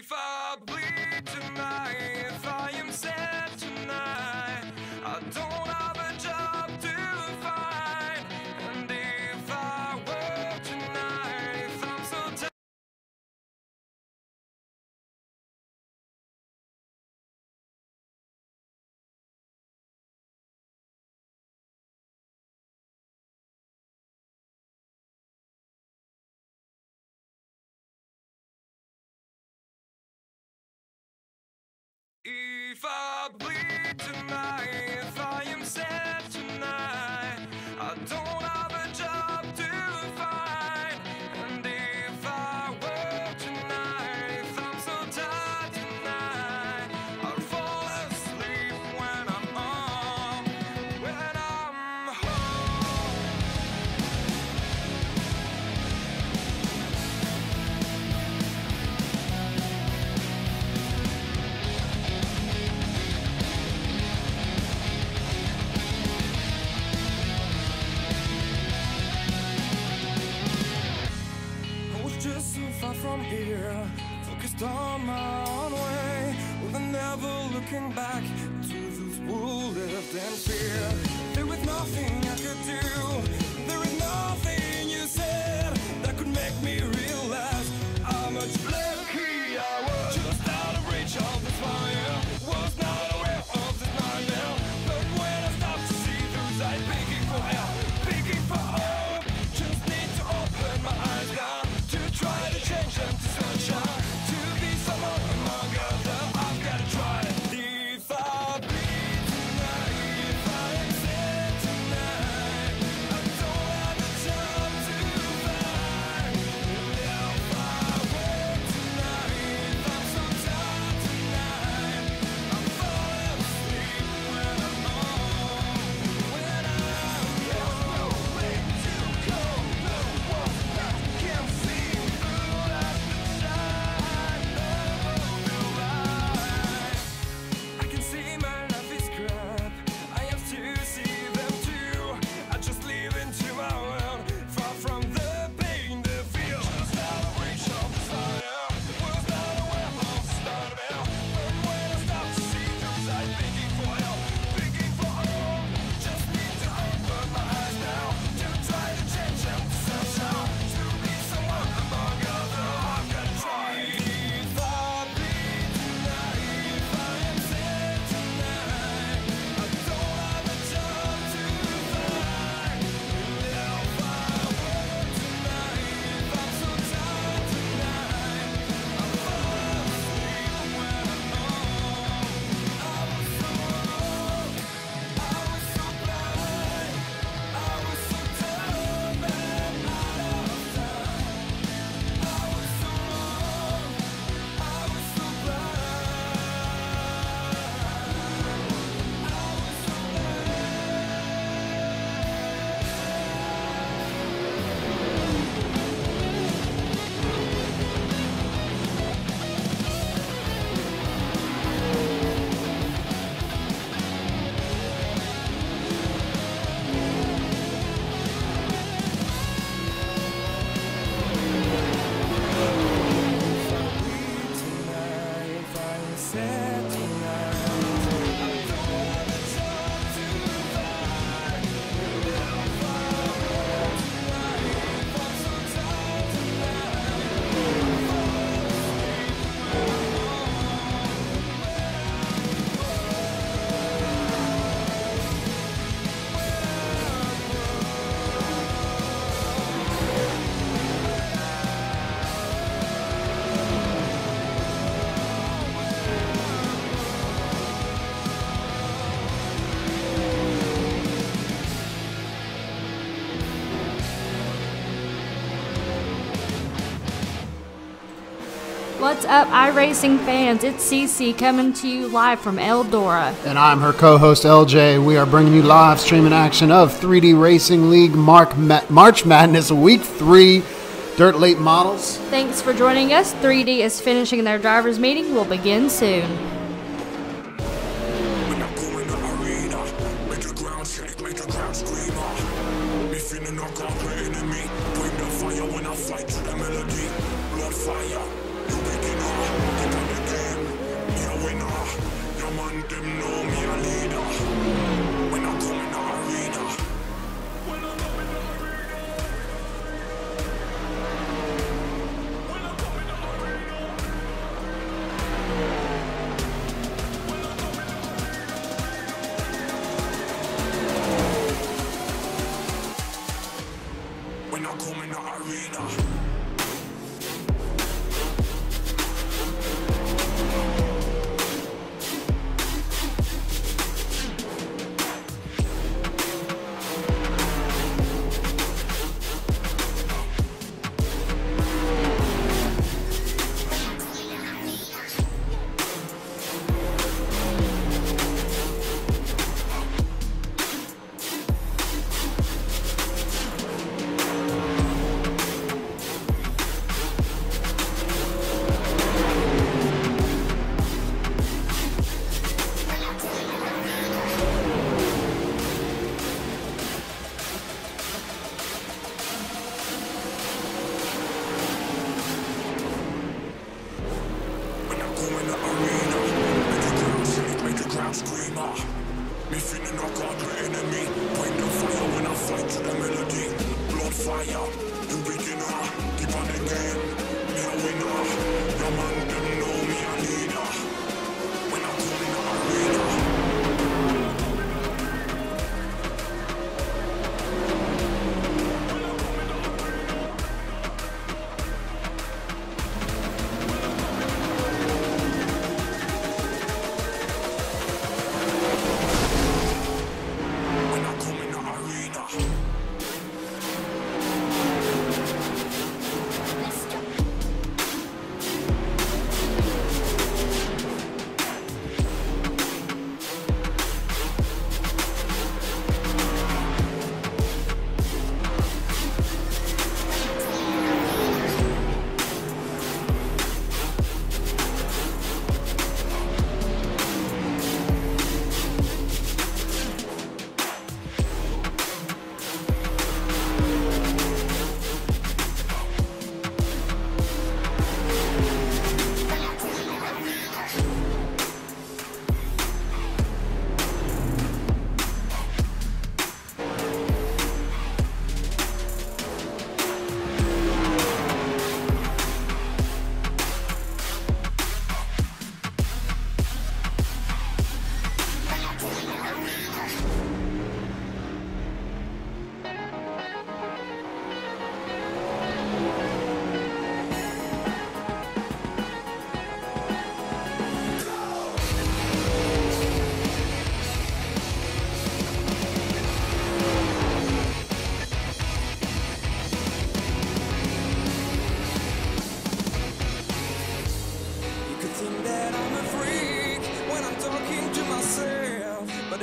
If I bleed tonight, if I am sad tonight, I don't have a job to find. And if I work tonight, if I'm so tired. If I bleed tonight, if I am sad tonight, I don't have a job to find. And if I work tonight, if I'm so tired tonight, I'll fall asleep when I'm home, when I'm home. Just so far from here, focused on my own way, with never looking back to those who lived in fear. There was nothing I could do, there is nothing you said that could make me realize how much lucky I was. Just out of reach of this fire, was not aware of this nightmare. But when I stopped to see those eyes begging for help, begging for hope, just need to open my eyes now. Try to change them to sunshine, to be someone among others. I've got to try it. If I bleed tonight, if I am sad tonight, I don't have a job to find. If I work tonight, if I'm so tired tonight, I'm falling asleep when I'm home, when I'm home. No way to go, no one that can see. I can see my life is crap, I have to see them too. I just live into my world, far from the pain, the fear. Just out of reach of the fire, was not aware of the start of hell. But when I stop to see those eyes begging for help, begging for hope, just need to open my eyes now, to try to change them to sunshine, to be someone among others. I've got to try. If I bleed tonight, if I am sad tonight, I don't have a job to find. If I work tonight, if I'm so tired tonight, I'll fall asleep when I'm home. I was so wrong, I was so blind, I was so dumb and out of time. I was so wrong, I was so blind, What's up, iRacing fans? It's CC coming to you live from Eldora. And I'm her co-host LJ. We are bringing you live streaming action of 3D Racing League March Madness Week 3 Dirt Late Models. Thanks for joining us. 3D is finishing their drivers' meeting. We'll begin soon. When I go in the arena, make the ground shake, make the ground scream. Be feeling knock out the enemy. Bring the fire when I fight to the melody. Blood fire, you begin. man them know me a leader. When I come in the arena. When I come in the arena. Me feeling knock out the enemy. Point the fire when I fight to the melody. Blood fire, you beginner. Keep on the game, me a winner. Your man them know me a leader. When I come in the arena.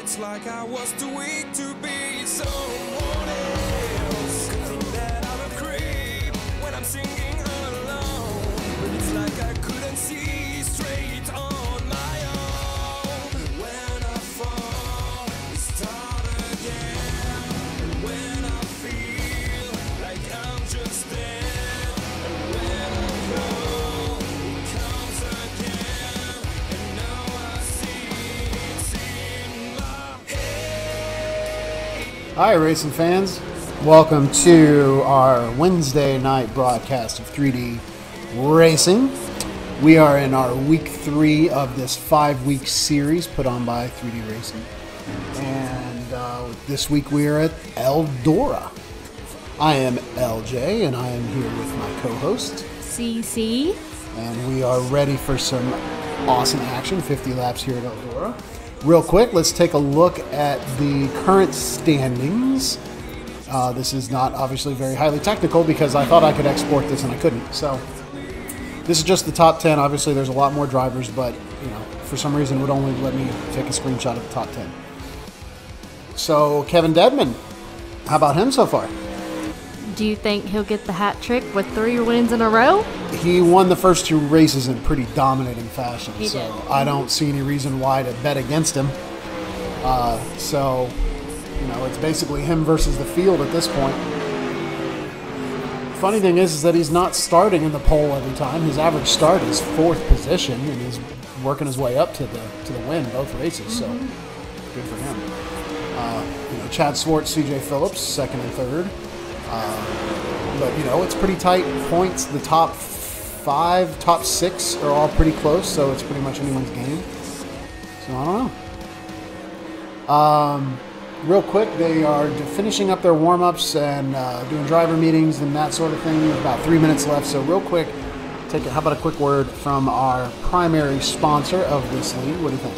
It's like I was too weak to be someone else. Could think that I'm a creep when I'm singing alone, but it's like I couldn't see straight on my own. When I fall, we start again. And when I feel like I'm just dead, and when I go, it comes again. And now I see it's in my. Hi, racing fans. Welcome to our Wednesday night broadcast of 3D Racing. We are in our week 3 of this 5-week series put on by 3D Racing. And this week we are at Eldora. I am LJ, and I am here with my co-host, CC. and we are ready for some awesome action, 50 laps here at Eldora. Real quick, let's take a look at the current standings. This is not obviously very highly technical because I thought I could export this and I couldn't. So this is just the top 10. Obviously, there's a lot more drivers, but for some reason, it would only let me take a screenshot of the top 10. So Kevin Dedman, how about him so far? Do you think he'll get the hat trick with 3 wins in a row? He won the first 2 races in pretty dominating fashion, He so did. I don't see any reason why to bet against him. It's basically him versus the field at this point. Funny thing is that he's not starting in the pole every time. His average start is 4th position, and his working his way up to the win both races. So good for him. Chad Swartz, CJ Phillips, second and third. But it's pretty tight points. The top 5, top 6 are all pretty close, so it's pretty much anyone's game. So I don't know. Real quick, they are finishing up their warm-ups and doing driver meetings and that sort of thing. There's about 3 minutes left, so real quick, how about a quick word from our primary sponsor of this league? What do you think?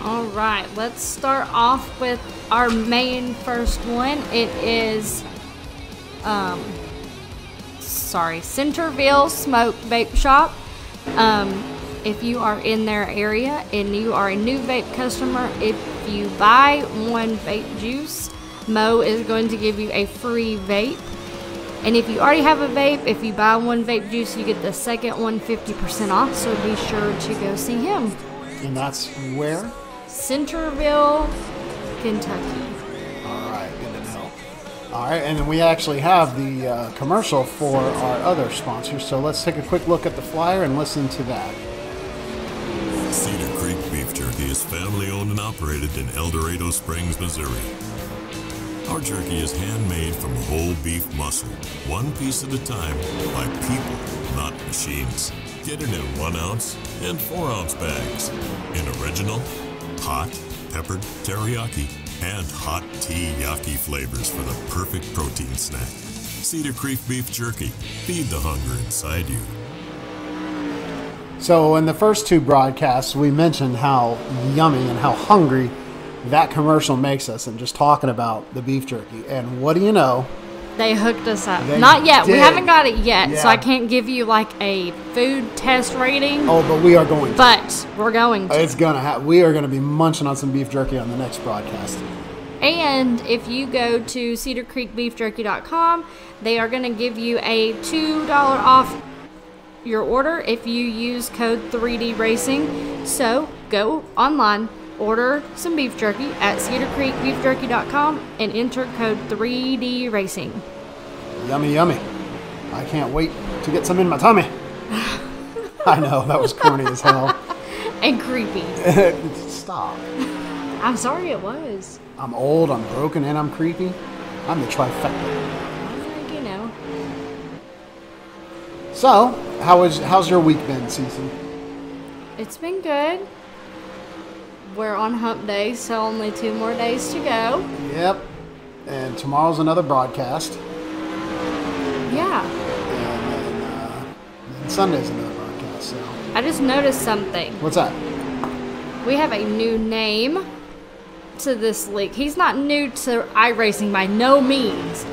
All right, let's start off with our main first one. It is, Centerville Smoke Vape Shop. If you are in their area and you are a new vape customer, if you buy 1 vape juice, Mo is going to give you a free vape. And if you already have a vape, if you buy 1 vape juice, you get the second one 50% off. So be sure to go see him. And that's where? Centerville, Kentucky. All right, good to know. All right, and then we actually have the commercial for our other sponsors. So let's take a quick look at the flyer and listen to that. Cedar Creek Beef Jerky is family owned and operated in El Dorado Springs, Missouri. Our jerky is handmade from whole beef muscle, 1 piece at a time, by people, not machines. Get it in 1 ounce and 4 ounce bags. In original, hot, peppered teriyaki, and hot tea yaki flavors for the perfect protein snack. Cedar Creek Beef Jerky. Feed the hunger inside you. So in the first 2 broadcasts, we mentioned how yummy and how hungry that commercial makes us, and just talking about the beef jerky. And what do you know? They hooked us up. They Not yet. did. We haven't got it yet, Yeah. so I can't give you like a food test rating. Oh, but we are going to. But we're going to. It's gonna we are gonna be munching on some beef jerky on the next broadcast. And if you go to cedarcreekbeefjerky.com, they are going to give you a $2 off your order if you use code 3D Racing. So go online, order some beef jerky at cedarcreekbeefjerky.com and enter code 3D Racing. Yummy, yummy. I can't wait to get some in my tummy. I know, that was corny as hell. And creepy. Stop. I'm sorry it was. I'm old, I'm broken, and I'm creepy. I'm the trifecta. You know. So, how's your week been, Cece? It's been good. We're on hump day, so only 2 more days to go. Yep. And tomorrow's another broadcast. Yeah. And then Sunday's another broadcast. So, I just noticed something. what's that? We have a new name to this league. He's not new to iRacing by no means.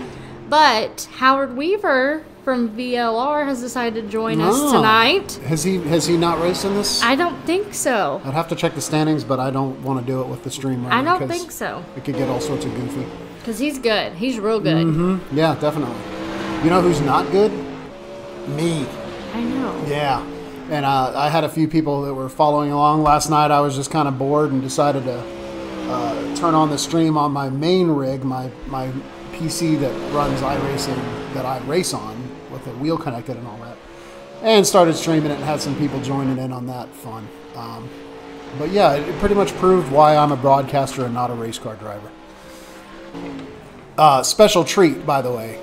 But Howard Weaver from VLR has decided to join us tonight. Has he not raced in this? I don't think so. I'd have to check the standings, but I don't want to do it with the stream running. I don't because think so. It could get all sorts of goofy. Because he's good. He's real good. Mm-hmm. Yeah, definitely. You know who's not good? Me. I know. Yeah. And I had a few people that were following along. Last night I was just kind of bored and decided to turn on the stream on my main rig, my PC that runs iRacing that I race on with the wheel connected and all that. And started streaming it and had some people joining in on that fun. But yeah, it pretty much proved why I'm a broadcaster and not a race car driver. Special treat, by the way.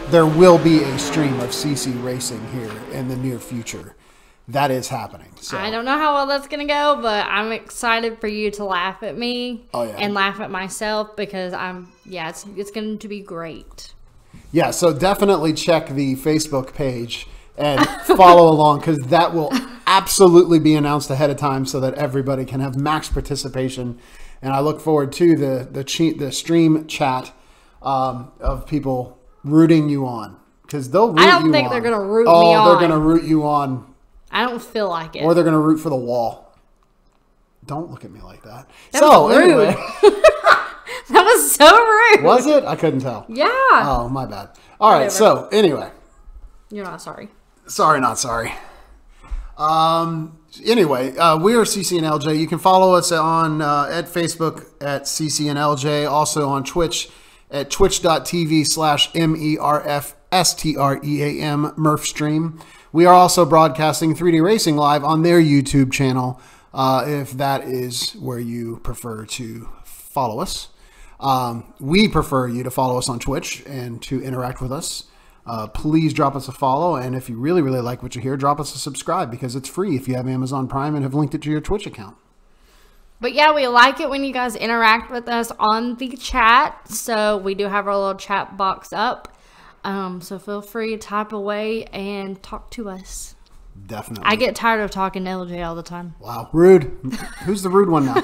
There will be a stream of CC Racing here in the near future. That is happening. So. I don't know how well that's going to go, but I'm excited for you to laugh at me and laugh at myself because it's going to be great. Yeah, so definitely check the Facebook page and follow along because that will absolutely be announced ahead of time so that everybody can have max participation. And I look forward to the stream chat of people rooting you on because they'll root you on. I don't think they're going to root me on. Oh, they're going to root you on. I don't feel like it. Or they're going to root for the wall. Don't look at me like that. That was rude. Anyway. That was so rude. Was it? I couldn't tell. Yeah. Oh, my bad. All right, so anyway. You're not sorry. Sorry, not sorry. Anyway, we are cc&lj. You can follow us on at Facebook at cc&lj. Also on Twitch at twitch.tv/MERFSTREAM Murphstream. We are also broadcasting 3D Racing live on their YouTube channel, if that is where you prefer to follow us. We prefer you to follow us on Twitch and to interact with us. Please drop us a follow, and if you really, really like what you hear, drop us a subscribe because it's free if you have Amazon Prime and have linked it to your Twitch account. But yeah, we like it when you guys interact with us on the chat. So we do have our little chat box up. So feel free to type away and talk to us. Definitely. I get tired of talking to LJ all the time. Wow. Rude. Who's the rude one now?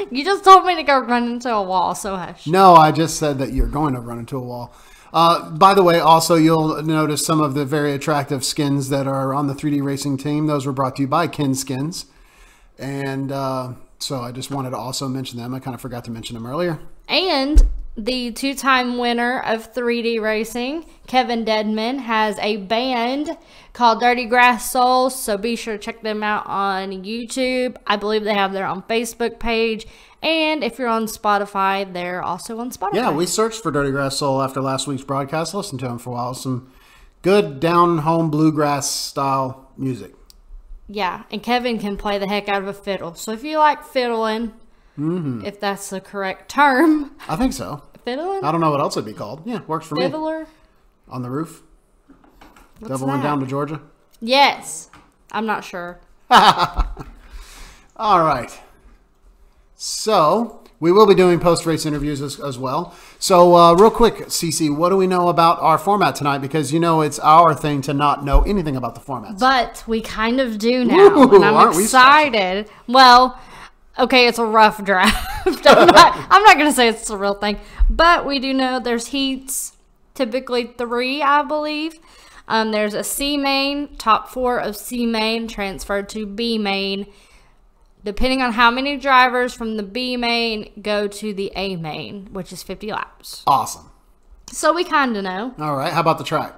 You just told me to go run into a wall, so hush. No, I just said that you're going to run into a wall. By the way, also, you'll notice some of the very attractive skins that are on the 3D Racing team. Those were brought to you by Kin Skins. And so I just wanted to also mention them. I kind of forgot to mention them earlier. And the two-time winner of 3D Racing, Kevin Deadman, has a band called Dirty Grass Souls, so be sure to check them out on YouTube. I believe they have their own Facebook page, and if you're on Spotify, they're also on Spotify. Yeah, we searched for Dirty Grass Soul after last week's broadcast. Listened to them for a while. Some good down-home bluegrass-style music. Yeah, and Kevin can play the heck out of a fiddle. So if you like fiddling, if that's the correct term. I think so. Fiddling? I don't know what else it'd be called. Yeah, works for me. Fiddler? On the roof. What's Devil went that? down to Georgia. Yes. I'm not sure. All right. So we will be doing post-race interviews as well. So real quick, CC, what do we know about our format tonight? Because, you know, it's our thing to not know anything about the formats. But we kind of do now, Ooh, and I'm aren't we excited. Well, okay, it's a rough draft. I'm not going to say it's the real thing. But we do know there's heats, typically 3, I believe. There's a C main, top 4 of C main transferred to B main. Depending on how many drivers from the B main go to the A main, which is 50 laps. Awesome. So we kind of know. All right. How about the track?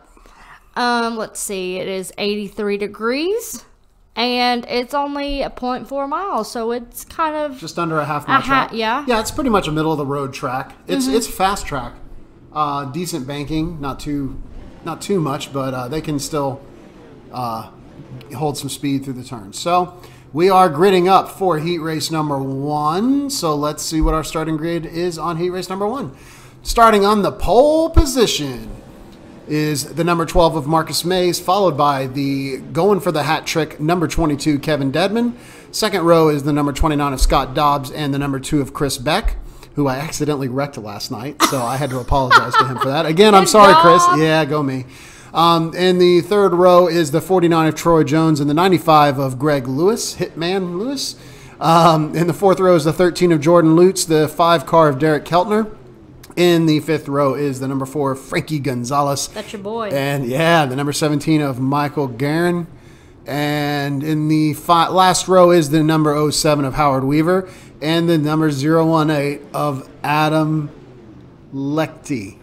Let's see. It is 83 degrees. And it's only 0.4 miles, so it's kind of just under a half mile track. Yeah. Yeah, it's pretty much a middle of the road track. It's fast track. Decent banking, not too much, but they can still hold some speed through the turns. So we are gridding up for heat race number 1. So let's see what our starting grid is on heat race number 1. Starting on the pole position is the number 12 of Marcus Mays, followed by the going for the hat trick number 22 Kevin Deadman. Second row is the number 29 of Scott Dobbs and the number 2 of Chris Beck, who I accidentally wrecked last night, so I had to apologize to him for that. Again, I'm sorry, Chris. Yeah, go me. And the third row is the 49 of Troy Jones and the 95 of Greg Lewis, Hitman Lewis. In the fourth row is the 13 of Jordan Lutz, the 5 car of Derek Keltner. In the fifth row is the number 4 of Frankie Gonzalez. That's your boy. And yeah, the number 17 of Michael Guerin. And in the last row is the number 07 of Howard Weaver. And the number 018 of Adam Lichty.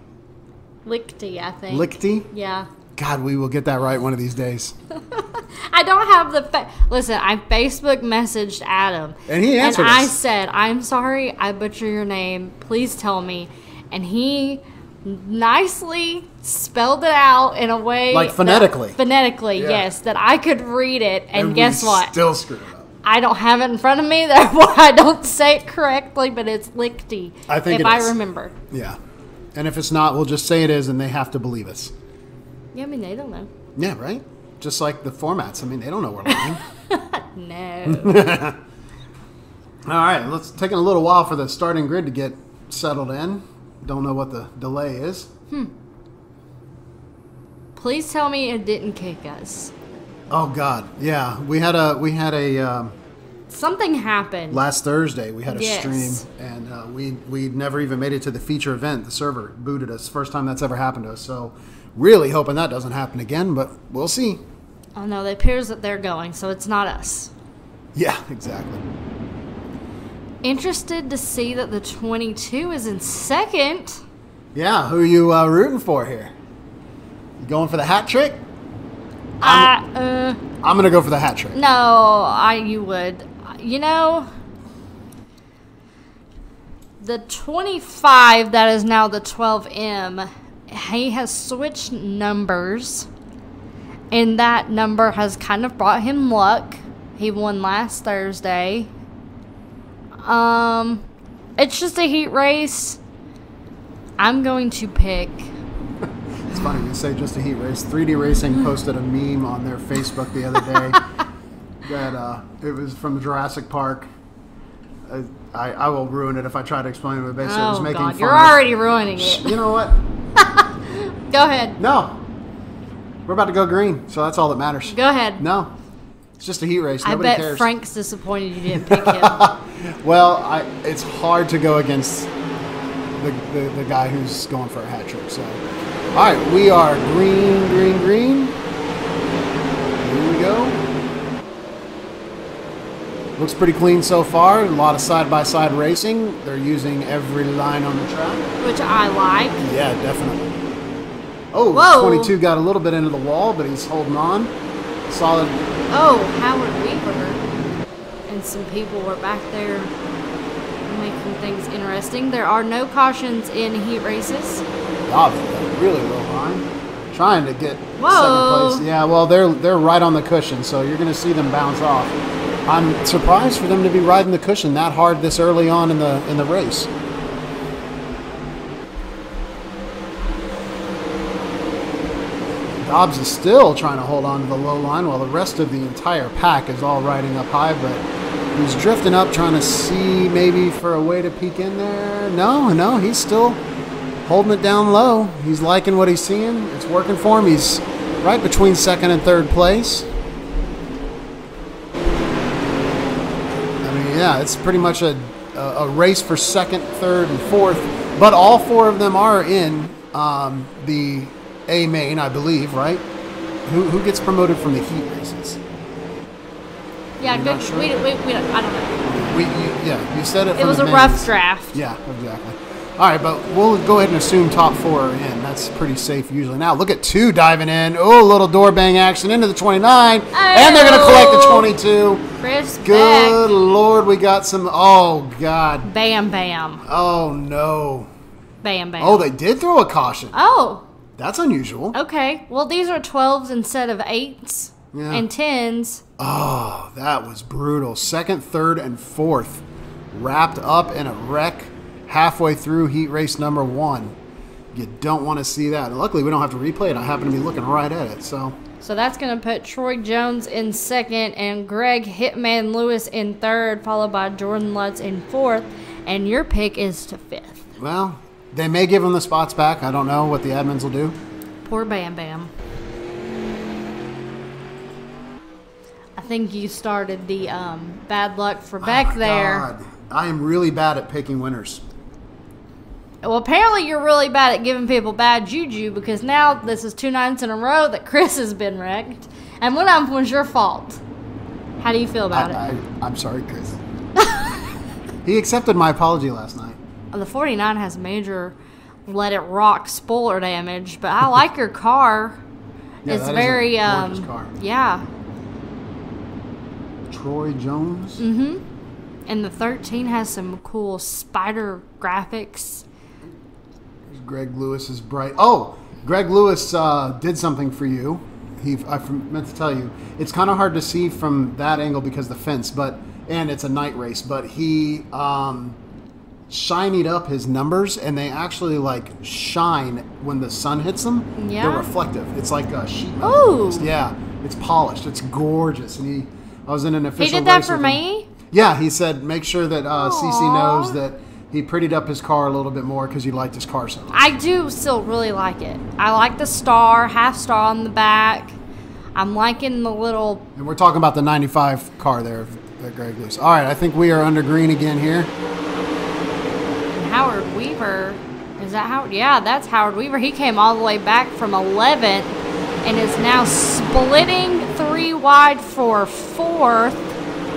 Lichty, I think. Lichty? Yeah. God, we will get that right one of these days. I don't have the listen, I Facebook messaged Adam. And he answered and us. I said, I'm sorry I butcher your name. Please tell me. And he nicely spelled it out in a way. Like phonetically. Phonetically, Yeah. yes. That I could read it. And guess what? Still screwed it up. I don't have it in front of me, therefore I don't say it correctly, but it's Lichty. I think if it I is. remember. Yeah. And if it's not, we'll just say it is and they have to believe us. Yeah, I mean, they don't know. Yeah, right? Just like the formats. I mean, they don't know we're lying. No. All right, let's take a little while for the starting grid to get settled in. Don't know what the delay is. Please tell me it didn't kick us. Oh God, yeah. We had a Something happened. last Thursday. We had a Yes. stream, and we never even made it to the feature event. The server booted us. First time that's ever happened to us. So really hoping that doesn't happen again, but we'll see. Oh no, it appears that they're going, so it's not us. Yeah, exactly. Interested to see that the 22 is in second. Yeah, who are you rooting for here? You going for the hat trick? I'm gonna go for the hat trick. No, you would. You know, the 25 that is now the 12M, he has switched numbers, And that number has kind of brought him luck. He won last Thursday. It's just a heat race. I'm going to pick... It's funny you say just a heat race. 3D Racing posted a meme on their Facebook the other day that it was from Jurassic Park. I will ruin it if I try to explain it, but basically it was making fun you're of... already ruining it. You know what? Go ahead. No. We're about to go green, so that's all that matters. Go ahead. No. It's just a heat race. I Nobody bet cares. Frank's disappointed you didn't pick him. Well, it's hard to go against the guy who's going for a hat trick. So, all right, we are green, green, green. Here we go. Looks pretty clean so far. A lot of side-by-side racing. They're using every line on the track. Which I like. Yeah, definitely. Oh, Whoa. 22 got a little bit into the wall, but he's holding on. Solid. Oh, Howard Weaver. And some people were back there making things interesting. There are no cautions in heat races. Wow, they got a really low line. Trying to get Whoa. second place. Yeah, well, they're right on the cushion, so you're going to see them bounce off. I'm surprised for them to be riding the cushion that hard this early on in the race. Dobbs is still trying to hold on to the low line while the rest of the entire pack is all riding up high, but he's drifting up trying to see maybe for a way to peek in there. No, he's still holding it down low. He's liking what he's seeing. It's working for him. He's right between second and third place. I mean, yeah, it's pretty much a race for second, third, and fourth, but all four of them are in the A main, I believe, right? Who gets promoted from the heat races? Yeah, You're good. not sure? We don't, I don't know. You said it. It from was the a rough mains. draft. Yeah, exactly. All right, but we'll go ahead and assume top four are in. That's pretty safe usually. Now look at two diving in. Oh, a little door bang action into the 29, and they're going to collect the 22. Chris Good Beck. Lord, we got some. Oh God. Bam, bam. Oh no. Bam, bam. Oh, they did throw a caution. Oh, That's unusual. okay. Well, these are 12s instead of 8s Yeah. and 10s. Oh, that was brutal. Second, third, and fourth wrapped up in a wreck halfway through heat race number 1. You don't want to see that. And luckily, we don't have to replay it. I happen to be looking right at it. So that's going to put Troy Jones in second and Greg Hitman Lewis in third, followed by Jordan Lutz in fourth. And your pick is to fifth. well, they may give them the spots back. I don't know what the admins will do. Poor Bam Bam. I think you started the bad luck for Beck there. God, I am really bad at picking winners. Well, apparently you're really bad at giving people bad juju because now this is 2 nights in a row that Chris has been wrecked. And one of them was your fault. How do you feel about it? I'm sorry, Chris. He accepted my apology last night. The 49 has major let it rock spoiler damage, but I like your car. Yeah, It's that is very a gorgeous car. yeah. Troy Jones. And the 13 has some cool spider graphics. Greg Lewis is bright. Oh, Greg Lewis did something for you. I meant to tell you. It's kind of hard to see from that angle because of the fence, and it's a night race. But he shinied up his numbers, and they actually like shine when the sun hits them. Yeah. They're reflective. It's like a sheet metal. Ooh. Almost. Yeah, it's polished. It's gorgeous. And I was in an official. He did that race for with him. me? Yeah, he said make sure that CC Aw. knows that he prettied up his car a little bit more because he liked his car so much. I do still really like it. I like the star, half star on the back. I'm liking the little... And we're talking about the 95 car there that Greg Lewis. All right, I think we are under green again here. Howard Weaver. Is that Howard? Yeah, that's Howard Weaver. He came all the way back from 11th and is now splitting 3 wide for 4th.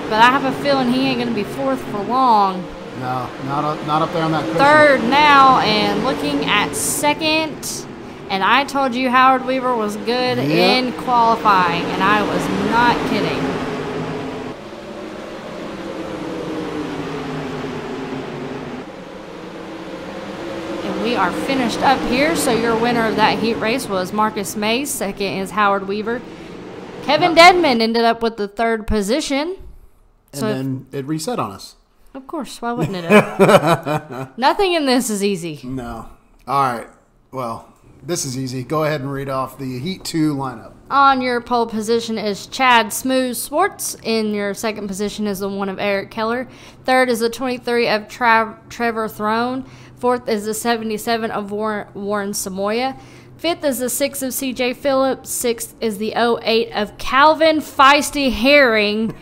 But I have a feeling he ain't going to be 4th for long. No, not up there on that cushion. 3rd now and looking at 2nd. And I told you Howard Weaver was good in qualifying, and I was not kidding. And we are finished up here. So your winner of that heat race was Marcus Mays. 2nd is Howard Weaver. Kevin Dedman ended up with the 3rd position. And then it reset on us. Of course, why wouldn't it have? Nothing in this is easy. No. All right. Well, this is easy. Go ahead and read off the Heat 2 lineup. On your pole position is Chad Smooth Swartz. In your 2nd position is the 1 of Eric Keller. 3rd is the 23 of Trevor Throne. 4th is the 77 of Warren Samoya. 5th is the 6 of CJ Phillips. 6th is the 08 of Calvin Feisty Herring.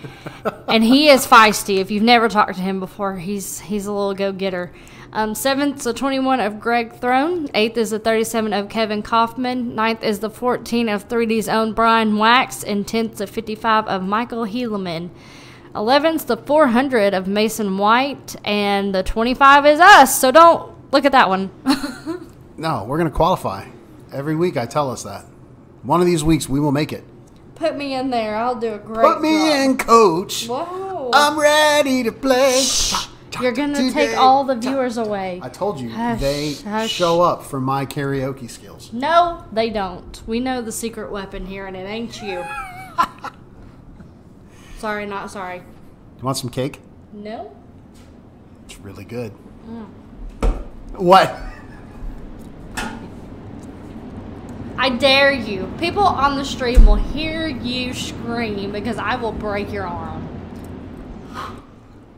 And he is feisty. If you've never talked to him before, he's a little go-getter. 7th is the 21 of Greg Throne. 8th is the 37 of Kevin Kaufman. 9th is the 14 of 3D's own Brian Wax. And 10th is the 55 of Michael Helaman. 11th the 400 of Mason White. And the 25 is us. So don't look at that one. No, we're going to qualify. Every week I tell us that. One of these weeks we will make it. Put me in there. I'll do a great Put me job. in, coach. Whoa. I'm ready to play. You're going to take all the viewers away. I told you, Hush, they hush. show up for my karaoke skills. No, they don't. We know the secret weapon here, and it ain't you. Sorry, not sorry. You want some cake? No. It's really good. What? I dare you. People on the stream will hear you scream because I will break your arm.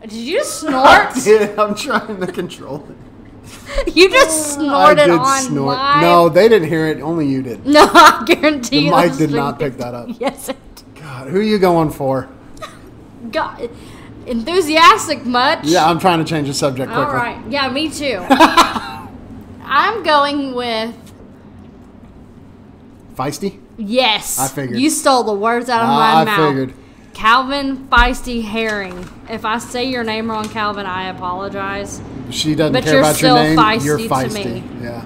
Did you just snort? Yeah, I'm trying to control it. You just snorted I did on snort. live. No, they didn't hear it. Only you did. No, I guarantee The you. mic the did stream not pick picked that up. Yes, it did. God, who are you going for? God, enthusiastic much? Yeah, I'm trying to change the subject quickly. All right. Yeah, me too. I'm going with Feisty? yes. I figured. You stole the words out of my mouth. I figured. Calvin Feisty Herring. If I say your name wrong, Calvin, I apologize. She doesn't But care you're about still your name. feisty You're to feisty. me. Yeah.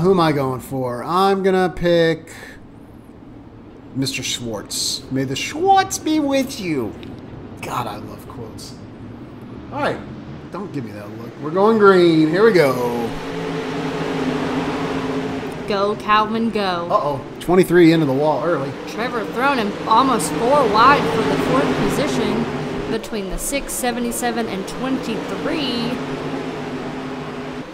Who am I going for? I'm gonna pick Mr. Schwartz. May the Schwartz be with you. God, I love quotes. All right, don't give me that look. We're going green. Here we go. Go, Calvin, go. Uh-oh, 23 into the wall early. Trevor thrown him almost 4 wide for the 4th position between the 6, 77, and 23.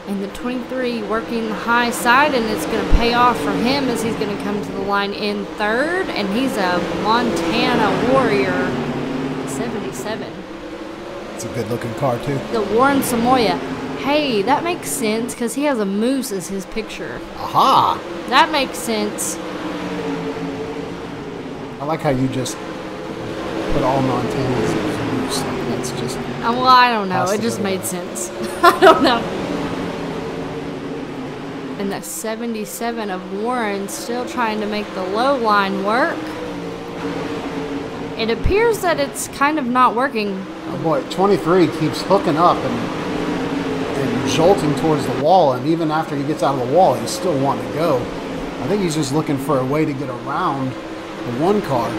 And the 23 working the high side, and it's going to pay off for him as he's going to come to the line in 3rd. And he's a Montana Warrior, 77. It's a good-looking car, too. The Warren Samoya. Hey, that makes sense because he has a moose as his picture. Aha! That makes sense. I like how you just put all Montanans in loose. That's just... Well, I don't know. Has to It just go made there. sense. I don't know. And that 77 of Warren still trying to make the low line work. It appears that it's kind of not working. Oh boy, 23 keeps hooking up and jolting towards the wall, and even after he gets out of the wall, he's still wanting to go. I think he's just looking for a way to get around the one car.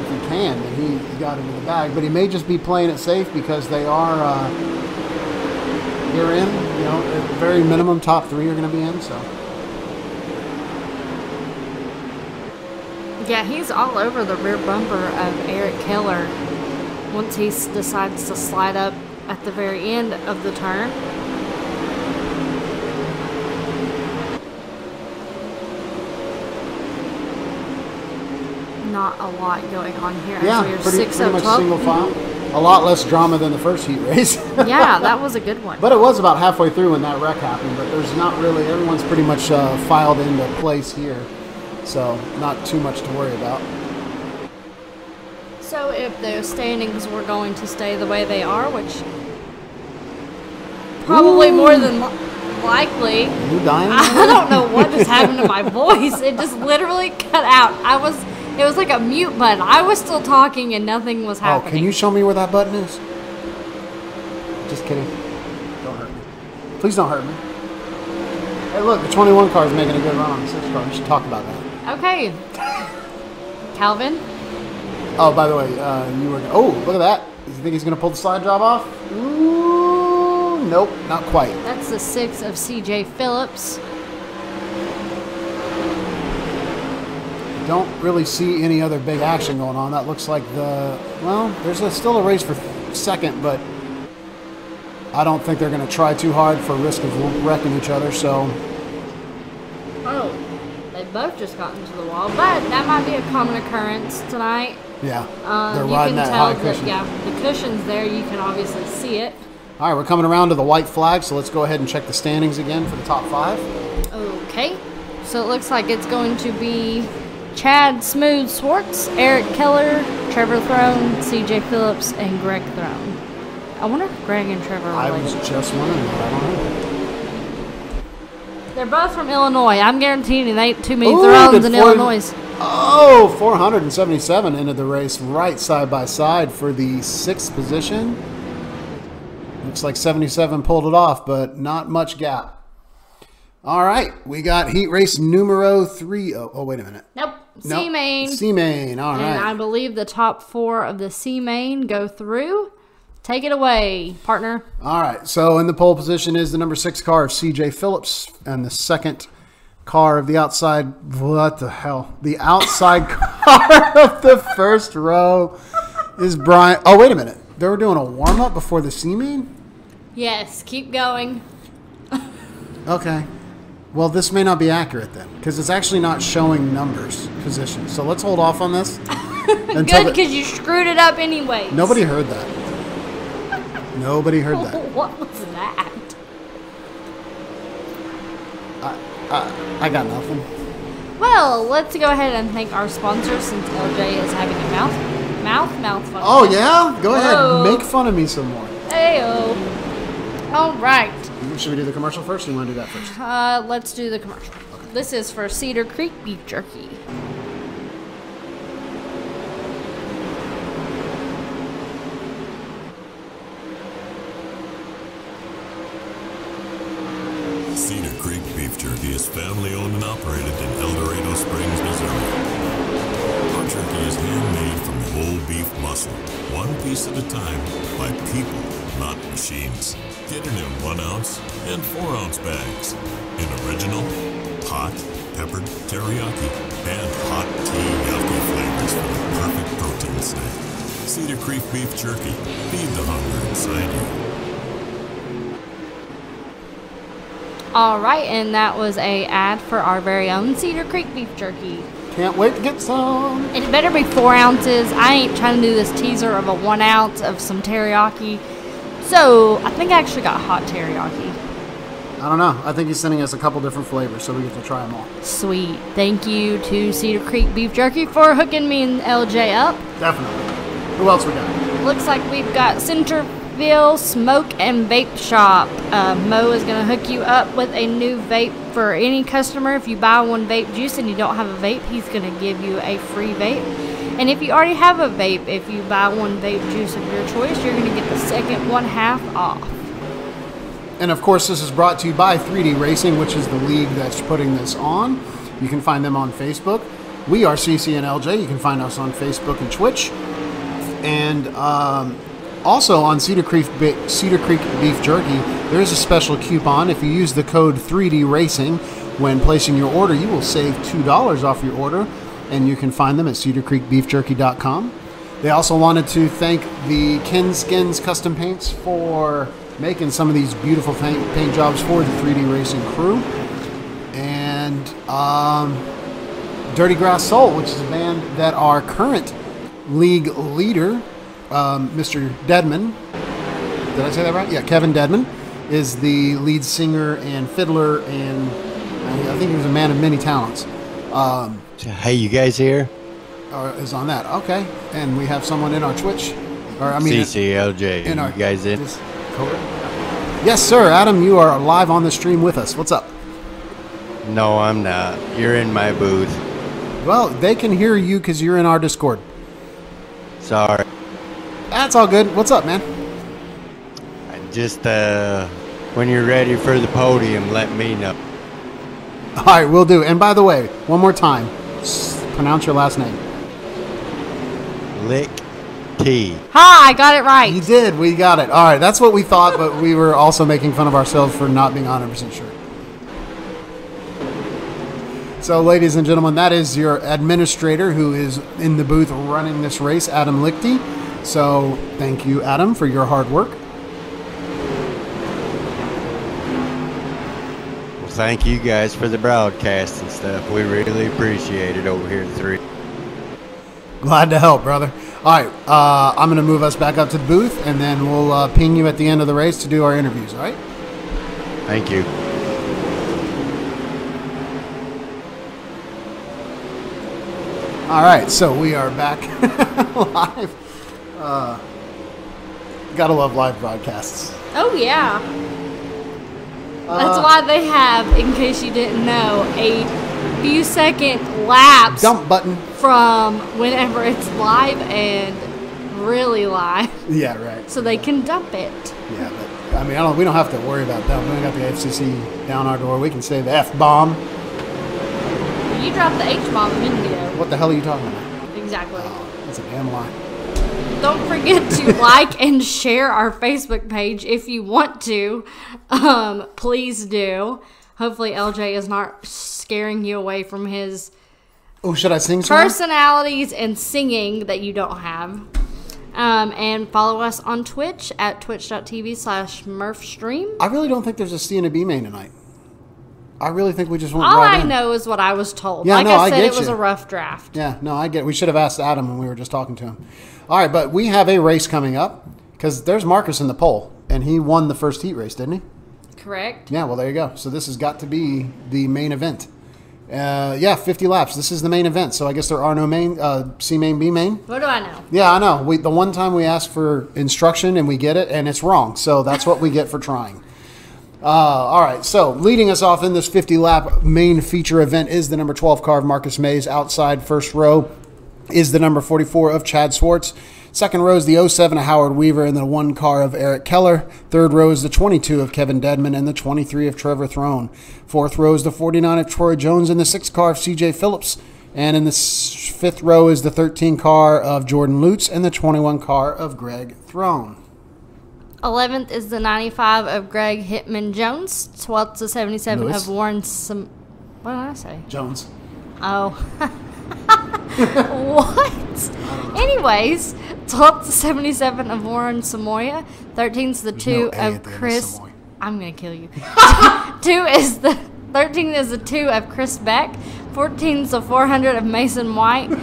If he can, then he got into the bag. But he may just be playing it safe because they are they're in, you know, at the very minimum top 3 are going to be in, so. Yeah, he's all over the rear bumper of Eric Keller once he decides to slide up at the very end of the turn. Not a lot going on here. Yeah, So you're pretty 6 of much 12. single file. A lot less drama than the first heat race. Yeah, that was a good one. But it was about halfway through when that wreck happened, but there's not really, everyone's pretty much filed into place here. So not too much to worry about. So if the standings were going to stay the way they are, which probably more than likely, You dying? I don't know what just happened to my voice. It just literally cut out. It was like a mute button. I was still talking and nothing was Oh, happening. can you show me where that button is? Just kidding. Don't hurt me. Please don't hurt me. Hey, look, the 21 car is making a good run on the 6 car. We should talk about that. Okay. Calvin? Oh, by the way, you were... Oh, look at that. You think he's going to pull the slide job off? Ooh, nope, not quite. That's the 6 of CJ Phillips. don't really see any other big action going on. That looks like there's still a race for second, but I don't think they're going to try too hard for risk of wrecking each other. So, oh, they both just got into the wall, but that might be a common occurrence tonight. yeah, they're You riding can that tell high cushion. yeah, the cushion's there. You can obviously see it. All right, we're coming around to the white flag, so let's go ahead and check the standings again for the top 5. Okay, so it looks like it's going to be Chad Smooth Swartz, Eric Keller, Trevor Throne, CJ Phillips, and Greg Throne. I wonder if Greg and Trevor are I related. was just wondering, but I don't know. They're both from Illinois. I'm guaranteeing you they ain't too many Ooh, Thrones did in Floyd- Illinois. Oh, 477 into the race right side by side for the 6th position. Looks like 77 pulled it off, but not much gap. All right, we got heat race numero 3. Oh, wait a minute. Nope, Nope. C-Main. C-Main, all And I right. believe the top 4 of the C-Main go through. Take it away, partner. All right, so in the pole position is the number 6 car of CJ Phillips, and the second car of the outside, what the hell? The outside car of the first row is Brian. Oh, wait a minute. They were doing a warm-up before the C-Main? Yes, keep going. Okay. Well, this may not be accurate then, because it's actually not showing numbers, positions. So let's hold off on this. Good, because you screwed it up anyways. Nobody heard that. Nobody heard that. What was that? I got nothing. Well, let's go ahead and thank our sponsor since LJ is having a mouth function. Oh, yeah? Go Whoa. ahead. Make fun of me some more. Heyo. All right. Should we do the commercial first, or you want to do that first? Let's do the commercial. This is for Cedar Creek Beef Jerky. Cedar Creek Beef Jerky is family owned and operated in Eldora Springs, Missouri. Our jerky is handmade from whole beef muscle, one piece at a time, by people, not machines. Get it in 1 ounce and 4 ounce bags. In original, hot, peppered, teriyaki, and hot tea yucky flavors for the perfect protein snack. Cedar Creek Beef Jerky. Feed the hunger inside you. All right, and that was a ad for our very own Cedar Creek Beef Jerky. Can't wait to get some. It better be 4 ounces. I ain't trying to do this teaser of a 1 ounce of some teriyaki. So, I think I actually got hot teriyaki. I don't know. I think he's sending us a couple different flavors, so we get to try them all. Sweet. Thank you to Cedar Creek Beef Jerky for hooking me and LJ up. Definitely. Who else we got? Looks like we've got Centerville Smoke and Vape Shop. Mo is going to hook you up with a new vape for any customer. If you buy one vape juice and you don't have a vape, he's going to give you a free vape. And if you already have a vape, if you buy one vape juice of your choice, you're going to get the second one half off. And of course, this is brought to you by 3D Racing, which is the league that's putting this on. You can find them on Facebook. We are cc&lj. You can find us on Facebook and Twitch. And also on Cedar Creek Beef Jerky, there is a special coupon. If you use the code 3D Racing when placing your order, you will save $2 off your order. And you can find them at cedarcreekbeefjerky.com. They also wanted to thank the Ken Skins Custom Paints for making some of these beautiful paint jobs for the 3D Racing crew. And Dirty Grass Soul, which is a band that our current league leader, Mr. Deadman, did I say that right? Yeah, Kevin Deadman, is the lead singer and fiddler, and I think he was a man of many talents. Hey, you guys here? Is on that. Okay. And we have someone in our Twitch. Or I mean cc&lj. in our You guys in? Yes, sir. Adam, you are live on the stream with us. What's up? No, I'm not. You're in my booth. Well, they can hear you because you're in our Discord. Sorry. That's all good. What's up, man? Just when you're ready for the podium, let me know. All right, we'll do. And by the way, one more time, pronounce your last name. Lick T. Ha! I got it right. You did. We got it. All right, that's what we thought, but we were also making fun of ourselves for not being 100% sure. So, ladies and gentlemen, that is your administrator who is in the booth running this race, Adam Lichty. So, thank you, Adam, for your hard work. Well, thank you guys for the broadcast and stuff. We really appreciate it over here at 3. Glad to help, brother. All right, I'm going to move us back up to the booth, and then we'll ping you at the end of the race to do our interviews, all right? Thank you. All right, so we are back live. Gotta love live broadcasts. Oh, yeah. That's why they have, in case you didn't know, a few second lapse Dump button. from whenever it's live and really live. Yeah, right. So they can dump it. Yeah, but I mean, we don't have to worry about that. We don't got the FCC down our door. We can say the F-bomb. You dropped the H-bomb a minute ago. What the hell are you talking about? Exactly. That's a damn lie. Don't forget to like and share our Facebook page if you want to. Please do. Hopefully LJ is not scaring you away from his Oh, should I sing some? personalities and singing that you don't have. And follow us on Twitch at twitch.tv/MurphStream. I really don't think there's a C and a B main tonight. I really think we just went All right I in. know is what I was told. Yeah, like no, I said, get it was you. a rough draft. Yeah, no, I get it. We should have asked Adam when we were just talking to him. All right, but we have a race coming up because there's Marcus in the poll, and he won the first heat race, didn't he? Correct. Yeah, well, there you go. So this has got to be the main event. Yeah, 50 laps. This is the main event. So I guess there are no main, C main, B main. What do I know? Yeah, I know. The one time we ask for instruction and we get it, and it's wrong. So that's what we get for trying. All right, so leading us off in this 50-lap main feature event is the number 12 car of Marcus Mays. Outside first row is the number 44 of Chad Swartz. Second row is the 07 of Howard Weaver and the 1 car of Eric Keller. Third row is the 22 of Kevin Dedman and the 23 of Trevor Throne. Fourth row is the 49 of Troy Jones and the 6 car of CJ Phillips. And in the fifth row is the 13 car of Jordan Lutz and the 21 car of Greg Throne. 11th is the 95 of Greg Hitman Jones. 12th to 77 Lewis. of Warren What did I say? Jones. Oh. What? Anyways, 12th to 77 of Warren Samoya. 13th is the 2 no A at of the end of Chris. Samoya. I'm going to kill you. 13 is the 2 of Chris Beck. 14 is the 400 of Mason White.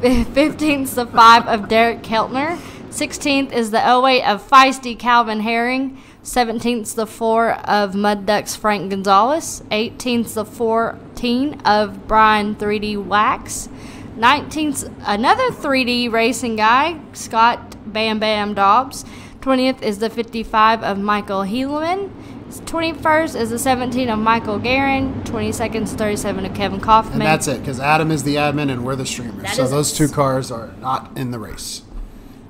15 is the 5 of Derek Keltner. 16th is the 08 of Feisty Calvin Herring. 17th is the 4 of Mud Ducks Frank Gonzalez. 18th is the 14 of Brian 3D Wax. 19th, another 3D racing guy, Scott Bam Bam Dobbs. 20th is the 55 of Michael Helaman. 21st is the 17 of Michael Guerin. 22nd is 37 of Kevin Kaufman. And that's it, because Adam is the admin and we're the streamers. That So is those us. 2 cars are not in the race.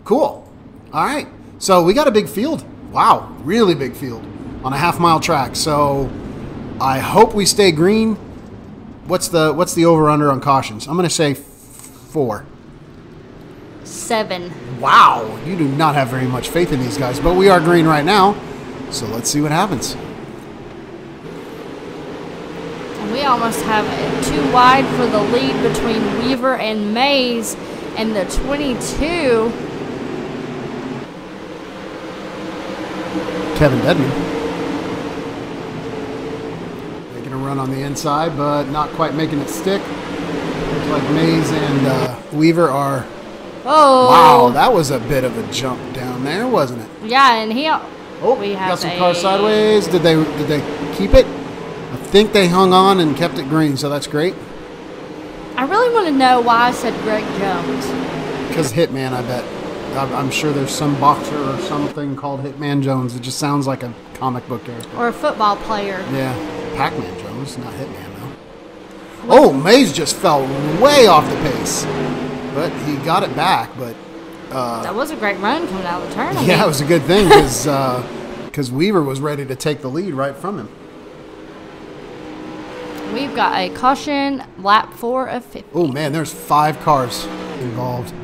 Cool. All right. So we got a big field. Wow. Really big field on a half-mile track. So I hope we stay green. What's the over-under on cautions? I'm going to say 4. 7. Wow. You do not have very much faith in these guys, but we are green right now. So let's see what happens. And we almost have it too wide for the lead between Weaver and Mays and the 22. Kevin Dedman. Making a run on the inside, but not quite making it stick. Looks like Mays and Weaver are... Oh. Wow, that was a bit of a jump down there, wasn't it? Yeah, and he... Oh, we have got some cars sideways. Did they keep it? I think they hung on and kept it green, so that's great. I really want to know why I said Greg Jones. Because Hitman, I bet. I'm sure there's some boxer or something called Hitman Jones. It just sounds like a comic book character. Or a football player. Yeah, Pac-Man Jones, not Hitman, though. Oh, Mays just fell way off the pace. But he got it back, but... That was a great run coming out of the turn. yeah, it was a good thing, because Weaver was ready to take the lead right from him. We've got a caution, lap 4 of 50. Oh, man, there's 5 cars involved.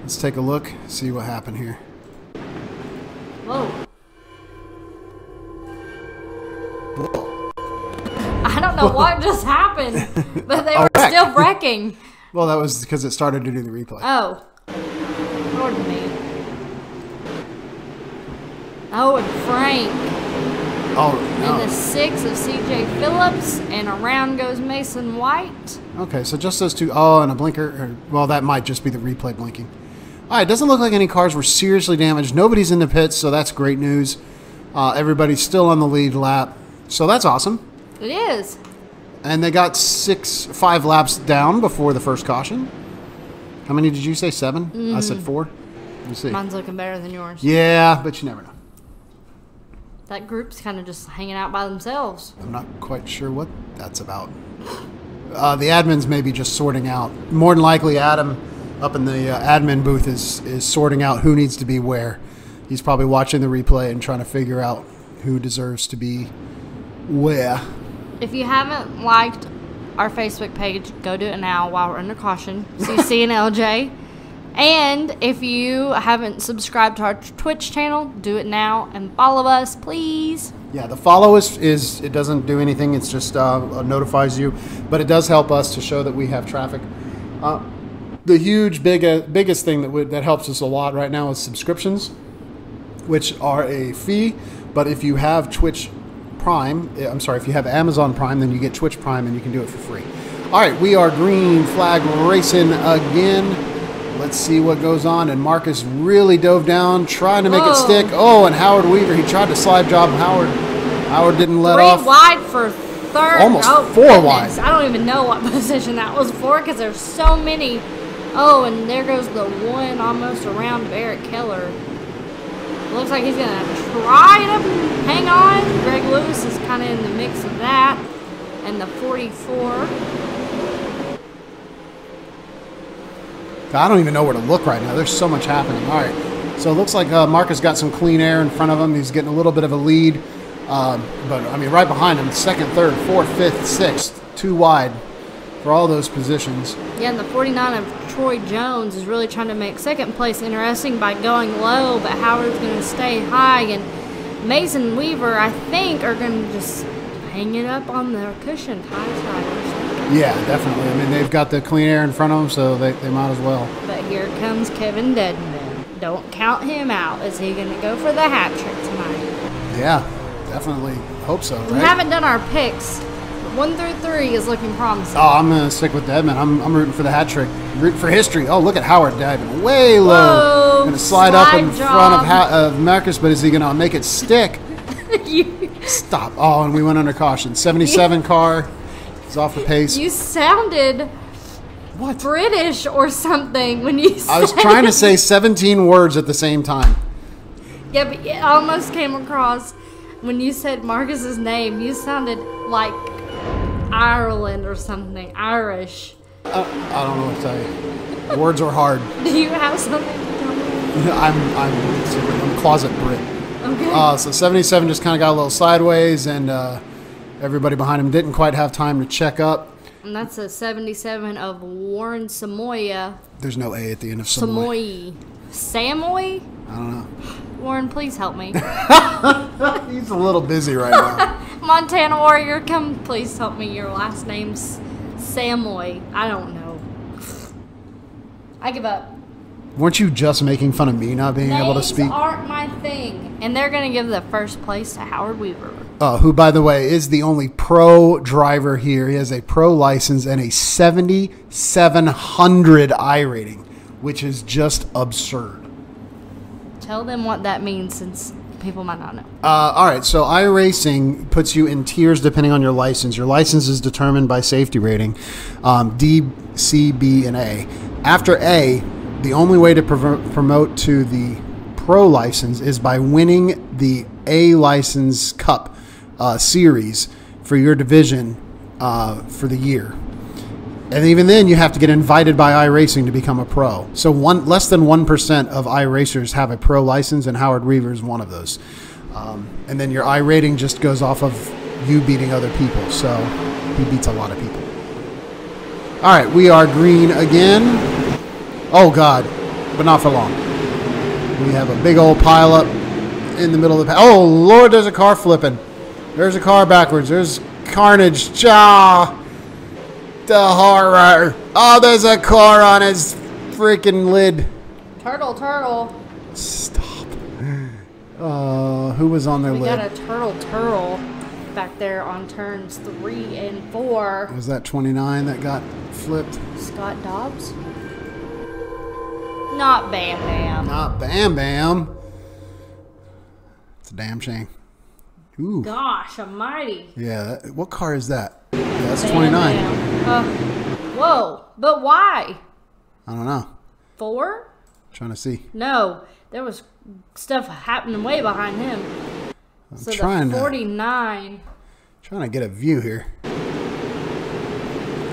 Let's take a look, see what happened here. Whoa. Whoa. I don't know what just happened, but they were wreck. still wrecking. Well, that was because it started to do the replay. Oh. Pardon me. Oh, and Frank. Oh, And the no. 6 of CJ Phillips, and around goes Mason White. Okay, so just those two. Oh, and a blinker. Well, that might just be the replay blinking. All right, doesn't look like any cars were seriously damaged. Nobody's in the pits, so that's great news. Everybody's still on the lead lap, so that's awesome. It is. And they got 5 laps down before the first caution. How many did you say? 7? I said 4. Let me see. Mine's looking better than yours. Yeah, but you never know. That group's kind of just hanging out by themselves. I'm not quite sure what that's about. The admins may be just sorting out. More than likely, Adam up in the admin booth is sorting out who needs to be where. He's probably watching the replay and trying to figure out who deserves to be where. If you haven't liked our Facebook page, go do it now while we're under caution. cc&lj. And if you haven't subscribed to our Twitch channel, do it now and follow us, please. Yeah, the follow is it doesn't do anything. It's just notifies you, but it does help us to show that we have traffic. The huge biggest thing that helps us a lot right now is subscriptions, which are a fee. But if you have Twitch Prime, if you have Amazon Prime, then you get Twitch Prime and you can do it for free. All right, we are green flag racing again. Let's see what goes on. And Marcus really dove down, trying to make it stick. Oh, and Howard Weaver, he tried to slide job Howard. Howard didn't let 3 off. wide for third. Almost 4 goodness. wide. I don't even know what position that was for because there's so many. Oh, and there goes the one almost around of Eric Keller. Looks like he's going to try it up and hang on. Greg Lewis is kind of in the mix of that. And the 44. I don't even know where to look right now. There's so much happening. All right. So it looks like Marcus got some clean air in front of him. He's getting a little bit of a lead. But, I mean, right behind him, 2nd, 3rd, 4th, 5th, 6th, 2 wide for all those positions. Yeah, and the 49 of Troy Jones is really trying to make second place interesting by going low, but Howard's going to stay high. And Mason Weaver, I think, are going to just hang it up on the cushion tires. Yeah, definitely. I mean, they've got the clean air in front of them, so they might as well. But here comes Kevin Dedman. Don't count him out. Is he going to go for the hat trick tonight? Yeah, definitely. Hope so, right? We haven't done our picks. 1 through 3 is looking promising. Oh, I'm going to stick with Dedman. I'm rooting for the hat trick. Rooting for history. Oh, look at Howard diving way low. Whoa, Going to slide up in job. front of Marcus, but is he going to make it stick? Stop. Oh, and we went under caution. 77 car. He's off the pace. You sounded What? British or something when you said I was trying to say 17 words at the same time. Yeah, but it almost came across when you said Marcus's name. You sounded like Ireland or something. Irish. I don't know what to tell you. Words are hard. Do you have something to tell me? I'm closet Brit. Okay. So 77 just kind of got a little sideways, and everybody behind him didn't quite have time to check up. And that's a 77 of Warren Samoya. There's no A at the end of Samoy. Samoy? I don't know. Warren, please help me. He's a little busy right now. Montana Warrior, come please help me. Your last name's Samoy. I don't know. I give up. Weren't you just making fun of me not being able to speak? Names aren't my thing. And they're going to give the first place to Howard Weaver. Who, by the way, is the only pro driver here. He has a pro license and a 7,700 I rating, which is just absurd. Tell them what that means since people might not know. All right, so iRacing puts you in tiers depending on your license. Your license is determined by safety rating, D, C, B, and A. After A, the only way to promote to the pro license is by winning the A License Cup series for your division for the year. And even then, you have to get invited by iRacing to become a pro. So less than 1% of iRacers have a pro license, and Howard Weaver is one of those. And then your I rating just goes off of you beating other people. So he beats a lot of people. All right, we are green again. Oh, God, but not for long. We have a big old pile up in the middle of the pack. Oh, Lord, there's a car flipping. There's a car backwards. There's carnage. Ah, the horror. Oh, there's a car on his freaking lid. Turtle. Stop. Who was on their We lid? got a turtle back there on turns 3 and 4. Was that 29 that got flipped? Scott Dobbs? Not Bam Bam. Not Bam Bam. It's a damn shame. Ooh. Gosh almighty. Yeah, what car is that? Yeah, that's Bam 29. Bam. Whoa, but why? I don't know. 4? Trying to see. No, there was stuff happening way behind him. So trying the to- 49. Trying to get a view here.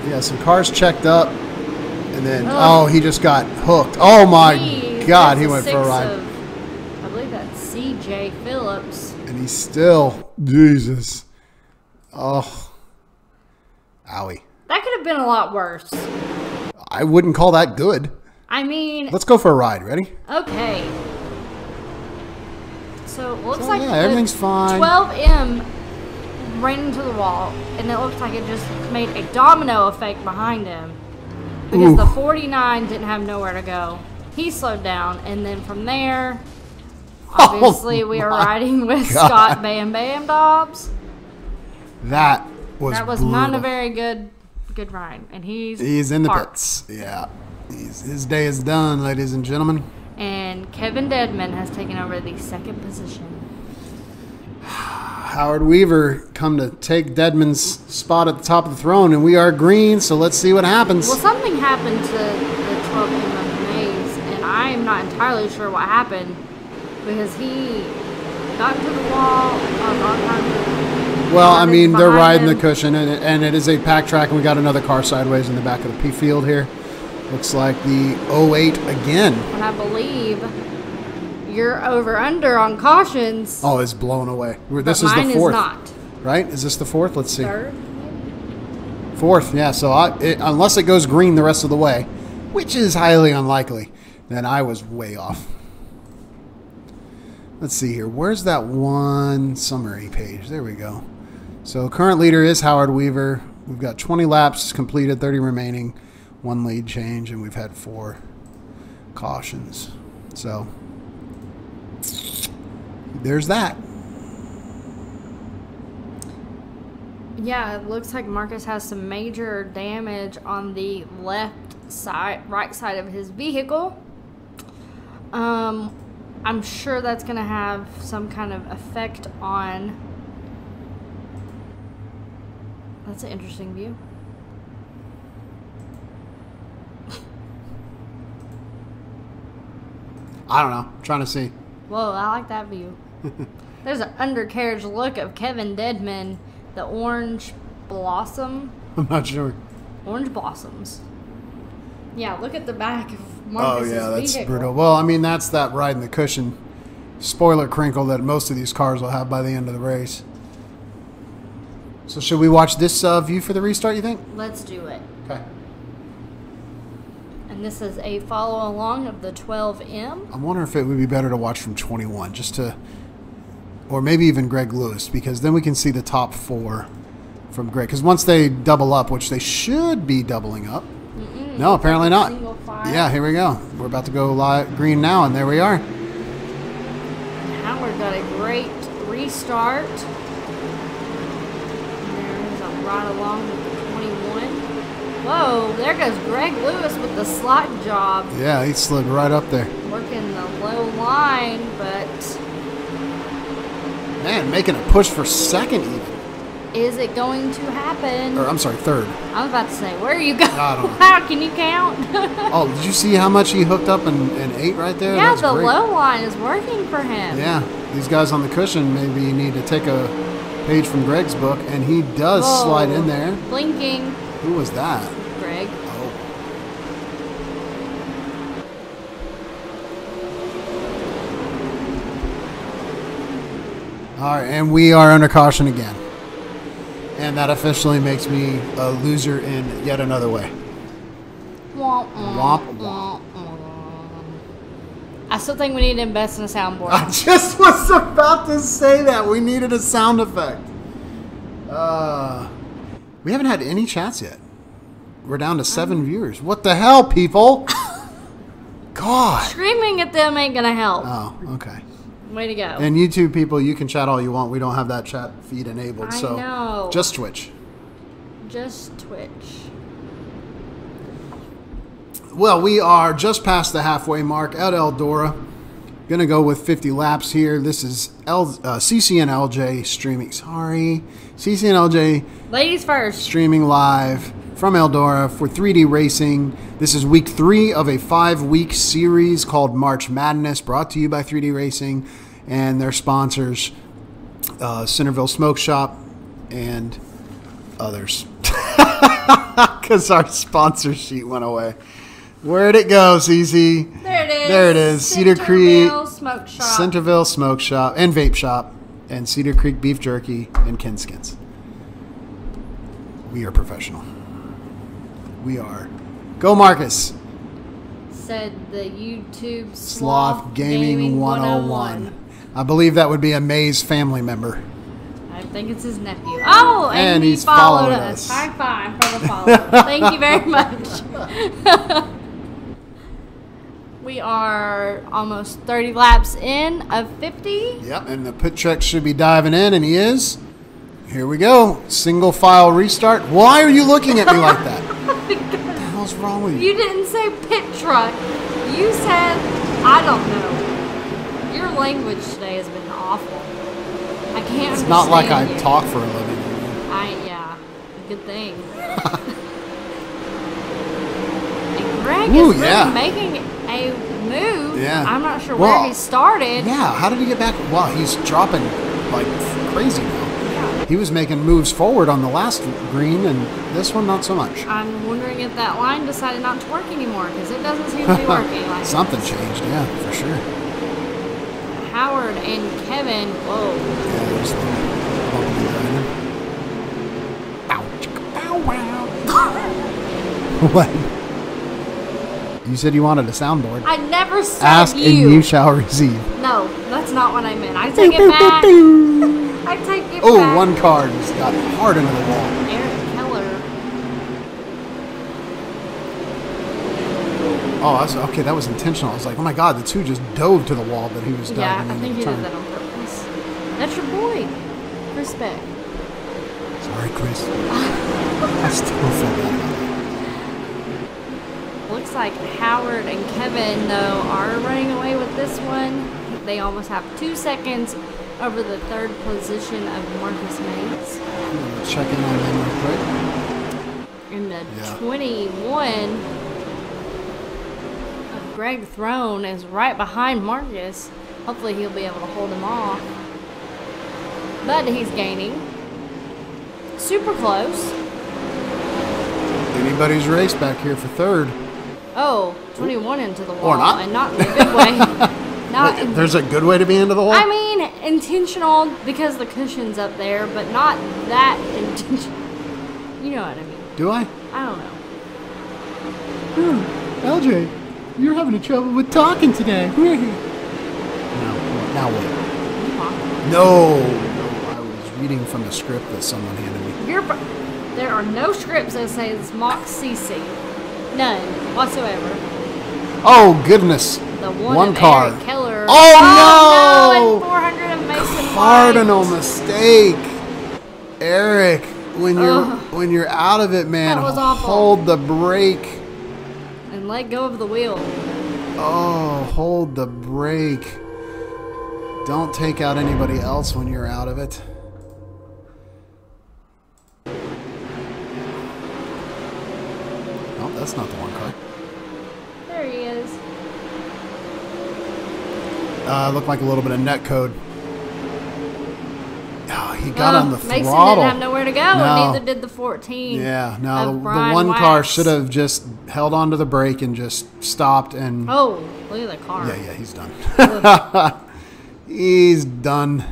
Yeah, some cars checked up, and then he just got hooked. Oh my God, he went for a ride. I believe that's C.J. Phillips. And he's still, Jesus. Oh, owie. That could have been a lot worse. I wouldn't call that good. I mean, Let's go for a ride. Ready? okay. So it looks So, like yeah, the everything's fine. 12M ran into the wall, and it looks like it just made a domino effect behind him. Because Ooh. the 49 didn't have nowhere to go. He slowed down, and then from there, obviously we are my riding with God. Scott Bam Bam Dobbs. That was not a brutal. very good ride, and He's in the parked. pits. Yeah. His day is done, ladies and gentlemen. And Kevin Dedman has taken over the second position. Howard Weaver come to take Dedman's spot at the top of the throne, and we are green, so let's see what happens. Well, something happened to the 12M of the maze, and I am not entirely sure what happened because he got to the wall. Well, I mean, they're riding the cushion, and it is a pack track, and we got another car sideways in the back of the P field here. Looks like the 08 again. And I believe you're over under on cautions. Oh, it's blown away. This but is mine the fourth, is not. right? Is this the fourth? Let's see. Third? Fourth, yeah. So unless it goes green the rest of the way, which is highly unlikely, then I was way off. Let's see here. Where's that one summary page? There we go. So current leader is Howard Weaver. We've got 20 laps completed, 30 remaining, 1 lead change, and we've had 4 cautions. So there's that. Yeah, it looks like Marcus has some major damage on the right side of his vehicle. I'm sure that's going to have some kind of effect on... That's an interesting view. I don't know. I'm trying to see. Whoa, I like that view. There's an undercarriage look of Kevin Dedman, the orange blossom. I'm not sure. Orange blossoms. Yeah, look at the back of Marcus's Oh, yeah, that's vehicle. brutal. Well, I mean, that's that riding the cushion spoiler crinkle that most of these cars will have by the end of the race. So should we watch this view for the restart, you think? Let's do it. Okay. And this is a follow along of the 12M. I wonder if it would be better to watch from 21, just to, or maybe even Greg Lewis, because then we can see the top 4 from Greg. Because once they double up, which they should be doubling up. No, apparently not. Single file. Yeah, here we go. We're about to go live green now, and there we are. Howard got a great restart. And there is a ride along with the 21. Whoa, there goes Greg Lewis with the slot job. Yeah, he slid right up there. Working the low line, but Man, making a push for second even. is it going to happen? Or, I'm sorry, third. I was about to say, where are you going? I don't know. How can you count? Oh, did you see how much he hooked up in 8 right there? Yeah, That's the great. low line is working for him. Yeah, these guys on the cushion maybe need to take a page from Greg's book, and he does Whoa. slide in there. Blinking. Who was that? Greg. Oh. All right, and we are under caution again. And that officially makes me a loser in yet another way. Womp, Womp, womp. I still think we need to invest in a soundboard. I just was about to say that. We needed a sound effect. We haven't had any chats yet. We're down to 7 viewers. What the hell, people? God. Screaming at them ain't gonna help. Oh, okay. Way to go. And YouTube people, you can chat all you want. We don't have that chat feed enabled. I So know. just Twitch. Just Twitch. Well, we are just past the halfway mark at Eldora. Gonna go with 50 laps here. This is cc&lj streaming. Sorry. cc&lj Ladies first. streaming live from Eldora for 3D racing. This is week 3 of a 5-week series called March Madness, brought to you by 3D Racing and their sponsors, Centerville Smoke Shop and others. Because our sponsor sheet went away. Where'd it go, CC? There it is. There it is. Cedar Creek, Centerville Smoke Shop. Centerville Smoke Shop and Vape Shop, and Cedar Creek Beef Jerky and Kinskins. We are professional. We are. Go, Marcus. Said the YouTube Sloth Gaming 101. I believe that would be a Maze family member. I think it's his nephew. Oh, and he he's followed followed us. us. High five for the follow. Thank you very much. We are almost 30 laps in of 50. Yep, and the pit check should be diving in, and he is. Here we go. Single file restart. Why are you looking at me like that? What the hell's wrong with you? You didn't say pit truck. You said, I don't know. Your language today has been awful. I can't It's not like I you. talk for a living. Yeah, good thing. And Greg Ooh, is really yeah. making a move. Yeah. I'm not sure Well, where he started. Yeah, how did he get back? Wow, he's dropping like crazy now. Yeah. He was making moves forward on the last green, and this one not so much. I'm wondering if that line decided not to work anymore, because it doesn't seem to be working. Like Something changed, yeah, for sure. Howard and Kevin. Whoa. Yeah, there's the bumping grinder. Ow, what? You said you wanted a soundboard. I never said Ask you. and you shall receive. No, that's not what I meant. I take it back. I take it Oh, back. one car just got hard into the wall. Eric Keller. Oh, okay, that was intentional. I was like, oh my god, the two just dove to the wall, but he was diving Yeah, I into think the he turn. did that on purpose. That's your boy. Respect. Sorry, Chris. I still feel bad about that. Looks like Howard and Kevin, though, are running away with this one. They almost have 2 seconds over the third position of Marcus Mays. Check in on them real quick. In the Yeah. 21 of Greg Throne is right behind Marcus. Hopefully he'll be able to hold him off. But he's gaining. Super close. Anybody's race back here for third. Oh, 21 into the wall. Or not. And not in a good way. Not in, There's a good way to be into the wall? I mean, intentional because the cushion's up there, but not that intentional. You know what I mean. Do I? I don't know. LJ, you're having trouble with talking today. No. Now what? No, I was reading from a script that someone handed me. There are no scripts that say it's mock CC. None whatsoever. Oh, goodness. The one of car. Eric Keller. Oh, no! no! And 400 of Mason Cardinal White. mistake. Eric, when you're out of it, man, That was awful. hold the brake. And let go of the wheel. Oh, hold the brake. Don't take out anybody else when you're out of it. Oh, that's not the one car. There he is. Looked like a little bit of net code. Oh, he got on the Mason throttle. didn't have nowhere to go, No. and neither did the 14. Yeah, no, the Brian one car Wax. should have just held onto the brake and just stopped and... Oh, look at the car. Yeah, he's done. He's done.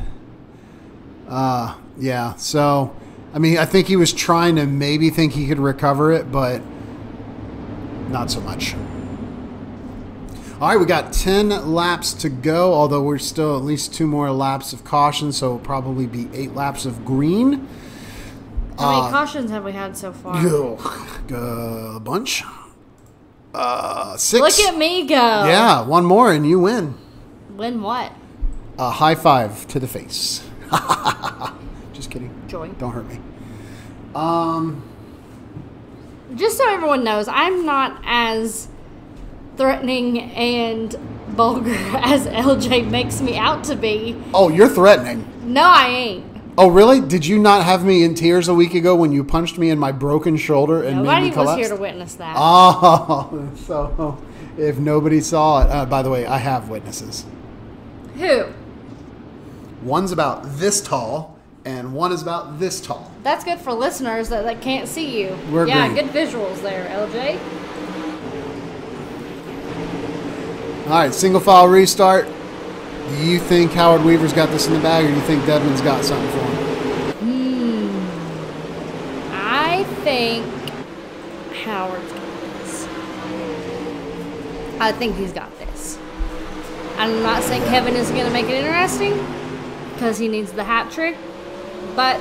Yeah, so, I mean, I think he was trying to maybe think he could recover it, but not so much. All right, we got 10 laps to go, although we're still at least 2 more laps of caution, so it'll probably be 8 laps of green. How many cautions have we had so far? A bunch. 6. Look at me go. Yeah, one more and you win. Win what? A high five to the face. Just kidding. Joy. Don't hurt me. Just so everyone knows, I'm not as threatening and vulgar as LJ makes me out to be. Oh, you're threatening. No, I ain't. Oh, really? Did you not have me in tears a week ago when you punched me in my broken shoulder and made Nobody me collapse? was here to witness that. Oh, so if nobody saw it, by the way, I have witnesses. Who? One's about this tall, and one is about this tall. That's good for listeners that can't see you. We're yeah, agreeing. good visuals there, LJ. All right, single file restart. Do you think Howard Weaver's got this in the bag, or do you think Dedman's got something for him? I think Howard's got this. I think he's got this. I'm not saying Kevin is going to make it interesting because he needs the hat trick, but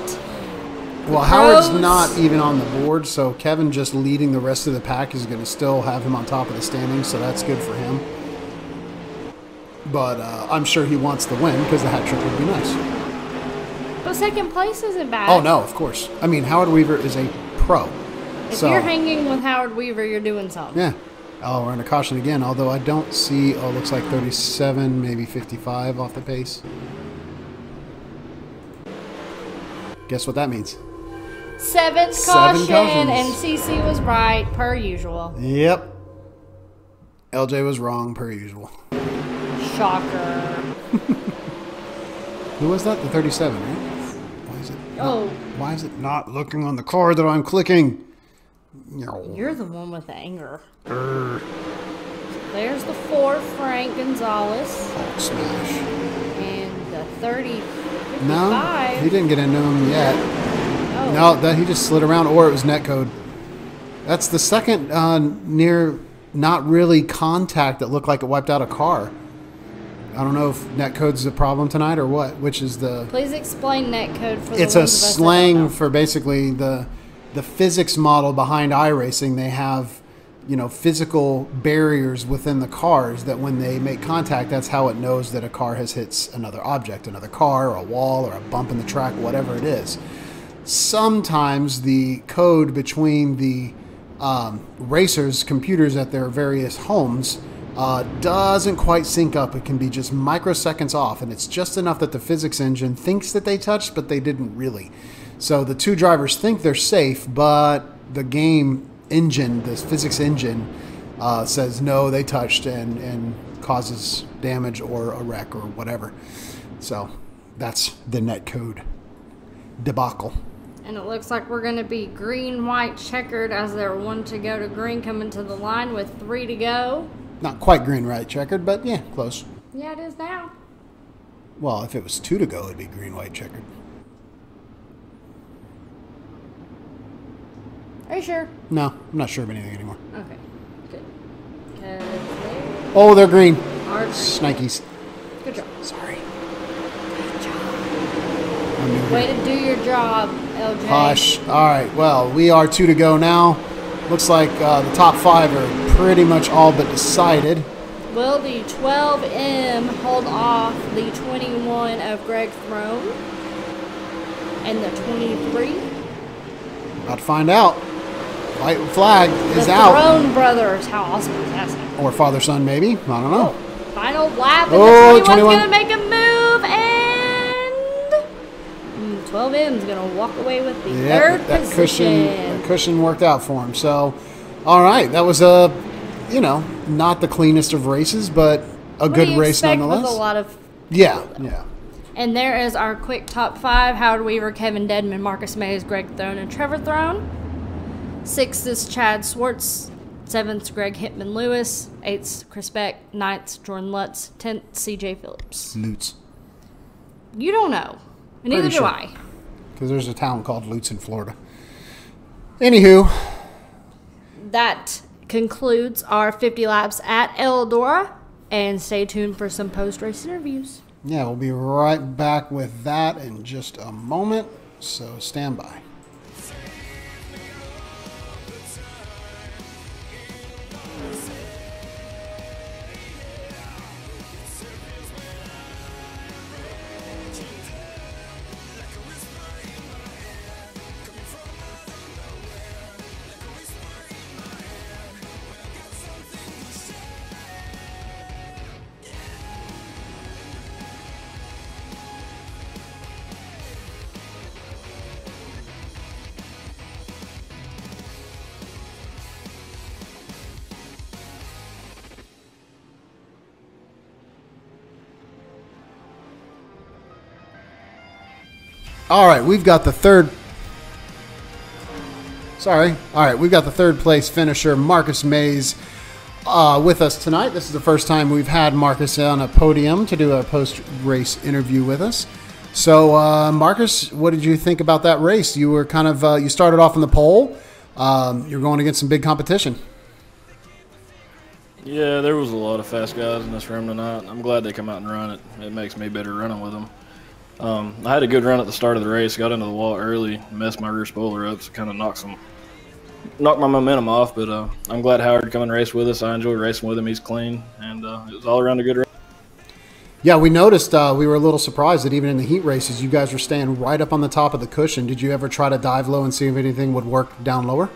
Well, Howard's not even on the board, so Kevin just leading the rest of the pack is going to still have him on top of the standings, so that's good for him. But I'm sure he wants the win because the hat trick would be nice. but second place isn't bad. Oh, no, of course. I mean, Howard Weaver is a pro. If you're hanging with Howard Weaver, you're doing something. Yeah. Oh, we're in a caution again, although I don't see, it looks like 37, maybe 55 off the pace. Guess what that means? Seventh Seven caution, cautions. and CC was right, per usual. Yep. LJ was wrong, per usual. Shocker. Who was that? The 37, right? Why is it? Oh. Why is it not looking on the card that I'm clicking? You're the one with the anger. There's the 4, Frank Gonzalez. Hulk smash. And the 30, 55. No, he didn't get into him yet. Oh. No, that he just slid around, or it was netcode. That's the second near not really contact that looked like it wiped out a car. I don't know if netcode's the problem tonight or what. Which is the? Please explain netcode for the It's a ones of us that don't slang know. for basically the physics model behind iRacing. They have, physical barriers within the cars that when they make contact, that's how it knows that a car has hit another object, another car or a wall or a bump in the track, whatever it is. Sometimes the code between the racers' computers at their various homes doesn't quite sync up. It can be just microseconds off, and it's just enough that the physics engine thinks that they touched, but they didn't really. So the two drivers think they're safe, but the game engine, this physics engine, says no, they touched, and causes damage or a wreck or whatever. So that's the netcode debacle. And it looks like we're going to be green, white, checkered as they're 1 to go to green, coming to the line with 3 to go. Not quite green, right, checkered, but yeah, close. Yeah, it is now. Well, if it was 2 to go, it'd be green, white, checkered. Are you sure? No, I'm not sure of anything anymore. Okay, good. 'Cause they Oh, they're green. are green. Snikes. Good job. Sorry. Way to do your job, LJ. Hush. All right, well, we are 2 to go now. Looks like the top 5 are pretty much all but decided. Will the 12M hold off the 21 of Greg Throne? And the 23? About to find out. White flag is The out. Throne brothers. How awesome is that? Or father-son, maybe. I don't know. Final lap, and Oh, the 21's 21. going to make a move, and 12M's going to walk away with the third that position. cushion worked out for him. So, all right, that was not the cleanest of races, but a What good do you race expect nonetheless. with a lot of Yeah. And there is our quick top 5. Howard Weaver, Kevin Dedman, Marcus Mays, Greg Throne, and Trevor Throne. 6th is Chad Swartz. 7th, Greg Hitman Lewis. 8th, Chris Beck. 9th, Jordan Lutz. 10th, CJ Phillips. Lutz. You don't know. And neither Pretty do sure. I. Because there's a town called Lutz in Florida. Anywho, That concludes our 50 laps at Eldora. And stay tuned for some post-race interviews. yeah, we'll be right back with that in just a moment. So stand by. All right, we've got the third. Sorry. All right, we've got the third place finisher, Marcus Mays, with us tonight. This is the first time we've had Marcus on a podium to do a post-race interview with us. So, Marcus, what did you think about that race? You were kind of you started off in the pole. You're going against some big competition. Yeah, there was a lot of fast guys in this room tonight. I'm glad they come out and run it. It makes me better running with them. I had a good run at the start of the race. Got into the wall early, messed my rear spoiler up, so kind of knocked my momentum off. But I'm glad Howard come and race with us. I enjoyed racing with him. He's clean, and it was all around a good race. Yeah, we noticed we were a little surprised that even in the heat races, you guys were staying right up on the top of the cushion. Did you ever try to dive low and see if anything would work down lower?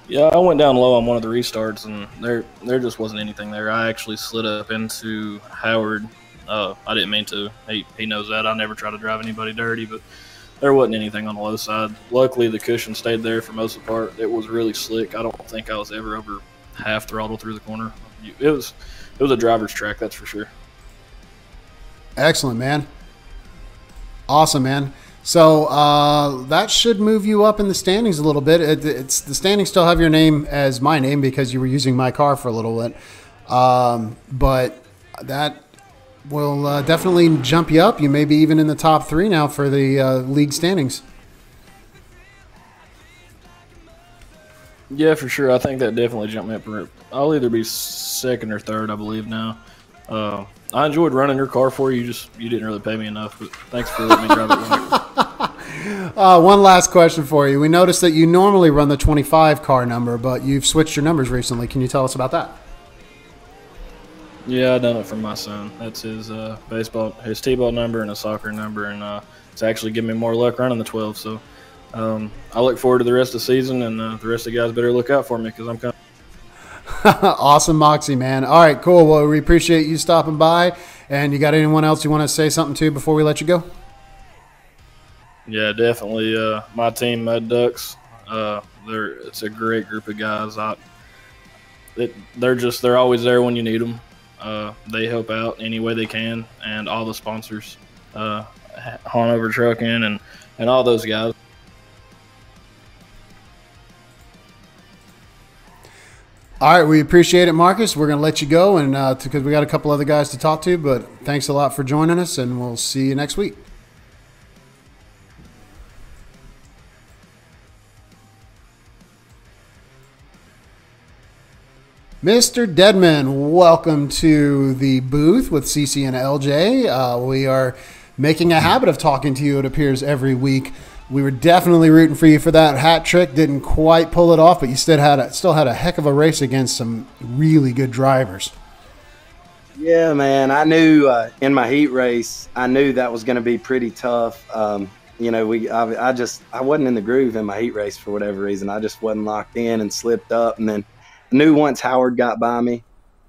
Yeah, I went down low on one of the restarts, and there just wasn't anything there. I actually slid up into Howard. I didn't mean to. He knows that. I never try to drive anybody dirty, but there wasn't anything on the low side. Luckily, the cushion stayed there for most of the part. It was really slick. I don't think I was ever over half throttle through the corner. It was a driver's track, that's for sure. Excellent, man. Awesome, man. So that should move you up in the standings a little bit. It's the standings still have your name as my name because you were using my car for a little bit. But that will definitely jump you up. You may be even in the top 3 now for the league standings. Yeah, for sure. I think that definitely jumped me up. I'll either be second or third, I believe now. I enjoyed running your car for you. You didn't really pay me enough, but thanks for letting me drive it. One last question for you. We noticed that you normally run the 25 car number, but you've switched your numbers recently. Can you tell us about that? Yeah, I done it for my son. That's his his T-ball number and a soccer number, and it's actually giving me more luck running the 12. So I look forward to the rest of the season, and the rest of the guys better look out for me because I'm coming. Awesome moxie, man. All right, cool. Well, we appreciate you stopping by. And you got anyone else you want to say something to before we let you go? Yeah, definitely. My team, Mud Ducks, it's a great group of guys. They're always there when you need them. They help out any way they can, and all the sponsors, Hanover Trucking and all those guys. All right, we appreciate it, Marcus. We're going to let you go, and because we got a couple other guys to talk to, but thanks a lot for joining us, and we'll see you next week. Mr. Deadman, welcome to the booth with cc&lj. We are making a habit of talking to you, it appears, every week. We were definitely rooting for you for that hat trick. Didn't quite pull it off, but you still had a heck of a race against some really good drivers. Yeah, man. I knew in my heat race, I knew that was going to be pretty tough. I wasn't in the groove in my heat race for whatever reason. I just wasn't locked in and slipped up. And then I knew once Howard got by me,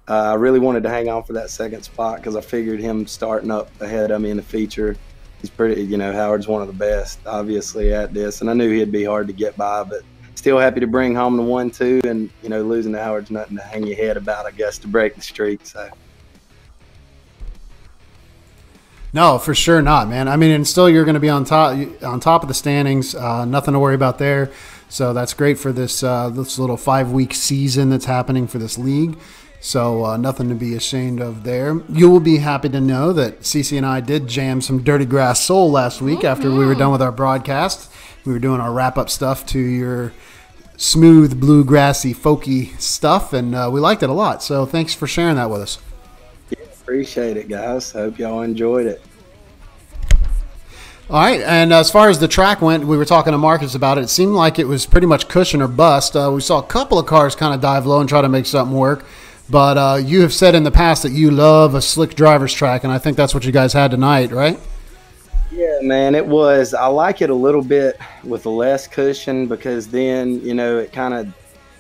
I really wanted to hang on for that second spot because I figured him starting up ahead of me in the feature. He's pretty, Howard's one of the best, obviously, at this. And I knew he'd be hard to get by, but still happy to bring home the 1-2. And, losing to Howard's nothing to hang your head about, I guess, to break the streak. So. No, for sure not, man. I mean, and still you're going to be on top of the standings. Nothing to worry about there. So that's great for this little 5-week season that's happening for this league. So nothing to be ashamed of there. You will be happy to know that CC and I did jam some Dirty Grass Soul last week after we were done with our broadcast. We were doing our wrap-up stuff to your smooth, bluegrassy, folky stuff, and we liked it a lot. So thanks for sharing that with us. Yeah, appreciate it, guys. Hope y'all enjoyed it. All right, and as far as the track went, we were talking to Marcus about it. It seemed like it was pretty much cushion or bust. We saw a couple of cars kind of dive low and try to make something work. But you have said in the past that you love a slick driver's track, and I think that's what you guys had tonight, right? Yeah, man, it was. I like it a little bit with less cushion because then,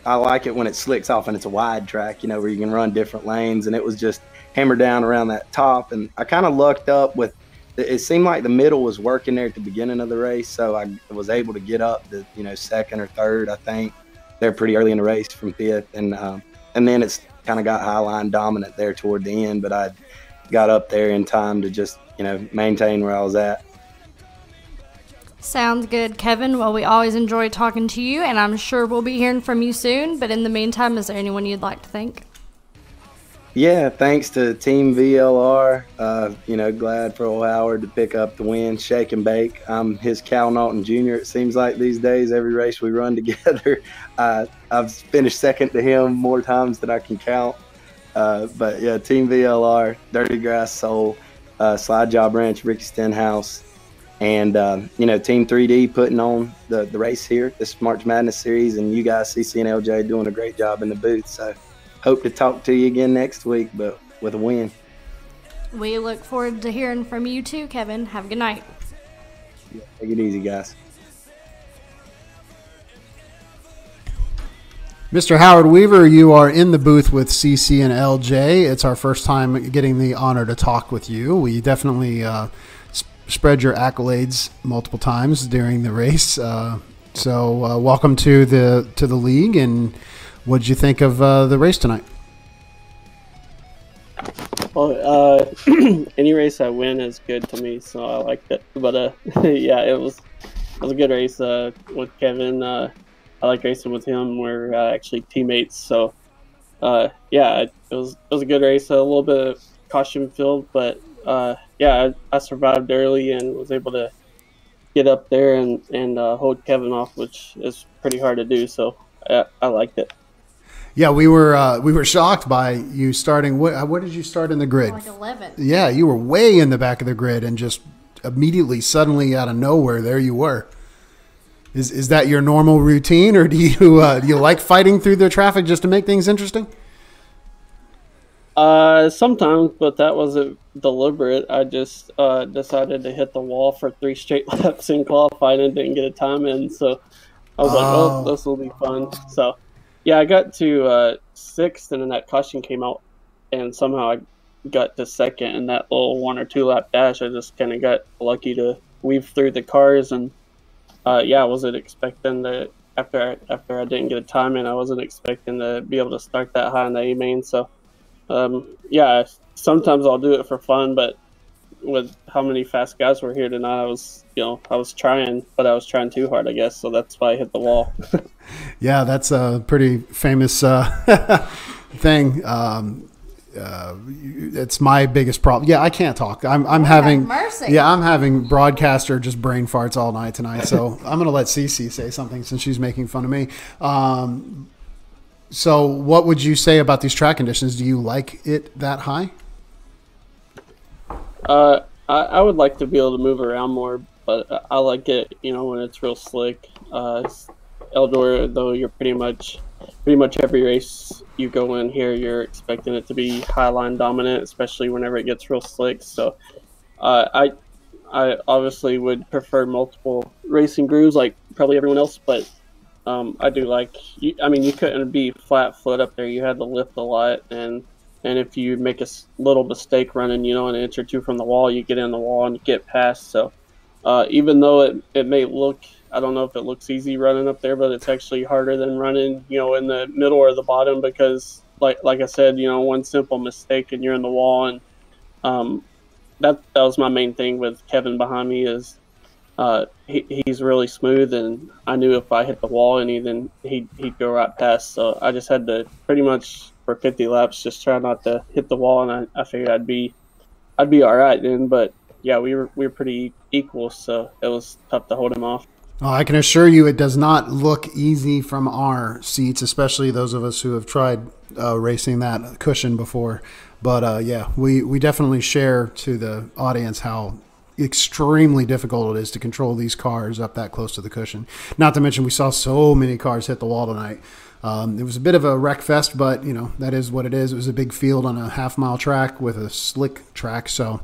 I like it when it slicks off and it's a wide track, where you can run different lanes, and it was just hammered down around that top. And I kind of lucked up with it seemed like the middle was working there at the beginning of the race, so I was able to get up to, second or third, I think. They're pretty early in the race from fifth, and then it's kind of got high line dominant there toward the end, but I got up there in time to just maintain where I was at. Sounds good, Kevin. Well, we always enjoy talking to you, and I'm sure we'll be hearing from you soon. But in the meantime, is there anyone you'd like to thank? Yeah, thanks to Team VLR. Glad for old Howard to pick up the win, shake and bake. I'm his Cal Naughton Jr. It seems like these days, every race we run together, I've finished second to him more times than I can count. But yeah, Team VLR, Dirty Grass Soul, Slide Job Ranch, Ricky Stenhouse, and Team 3D putting on the race here, this March Madness series, and you guys, cc&lj, doing a great job in the booth. So hope to talk to you again next week, but with a win. We look forward to hearing from you too, Kevin. Have a good night. Yeah, take it easy, guys. Mr. Howard Weaver, you are in the booth with cc&lj. It's our first time getting the honor to talk with you. We definitely spread your accolades multiple times during the race. So welcome to the league, and what did you think of the race tonight? Well, any race I win is good to me, so I liked it. But yeah, it was a good race with Kevin. I like racing with him. We're actually teammates, so yeah, it was a good race. A little bit of caution filled, but yeah, I survived early and was able to get up there and hold Kevin off, which is pretty hard to do. So I liked it. Yeah, we were shocked by you starting. What did you start in the grid? Like 11th. Yeah, you were way in the back of the grid, and just immediately, suddenly, out of nowhere, there you were. Is that your normal routine, or do you like fighting through the traffic just to make things interesting? Sometimes, but that wasn't deliberate. I just decided to hit the wall for 3 straight laps in qualifying and didn't get a time in. So I was like, oh, this will be fun. So yeah, I got to 6th, and then that caution came out, and somehow I got to 2nd in that little 1 or 2 lap dash. I just kind of got lucky to weave through the cars, and yeah, I wasn't expecting that after I didn't get a time in. I wasn't expecting to be able to start that high in the A main. So yeah, sometimes I'll do it for fun, but with how many fast guys were here tonight, I was trying, but I was trying too hard, I guess. So that's why I hit the wall. Yeah, that's a pretty famous thing. It's my biggest problem. Yeah, I can't talk. I'm having mercy. Yeah, I'm having broadcaster just brain farts all night tonight. So I'm gonna let Cece say something since she's making fun of me. So what would you say about these track conditions? Do you like it that high? I would like to be able to move around more, but I like it, when it's real slick. Eldora, though, you're pretty much every race you go in here, you're expecting it to be high line dominant, especially whenever it gets real slick. So I obviously would prefer multiple racing grooves like probably everyone else, but I do like you couldn't be flat foot up there. You had to lift a lot, and if you make a little mistake running, an inch or two from the wall, you get in the wall and get past. So even though it may look, I don't know if it looks easy running up there, but it's actually harder than running, in the middle or the bottom, because like I said, one simple mistake and you're in the wall. And that was my main thing with Kevin behind me is he's really smooth, and I knew if I hit the wall then he'd go right past. So I just had to pretty much for 50 laps just try not to hit the wall, and I figured I'd be all right then. But yeah, we were pretty equal, so it was tough to hold him off. Oh, I can assure you it does not look easy from our seats, especially those of us who have tried racing that cushion before. But yeah, we definitely share to the audience how extremely difficult it is to control these cars up that close to the cushion. Not to mention we saw so many cars hit the wall tonight. It was a bit of a wreck fest, but that is what it is. It was a big field on a half-mile track with a slick track. So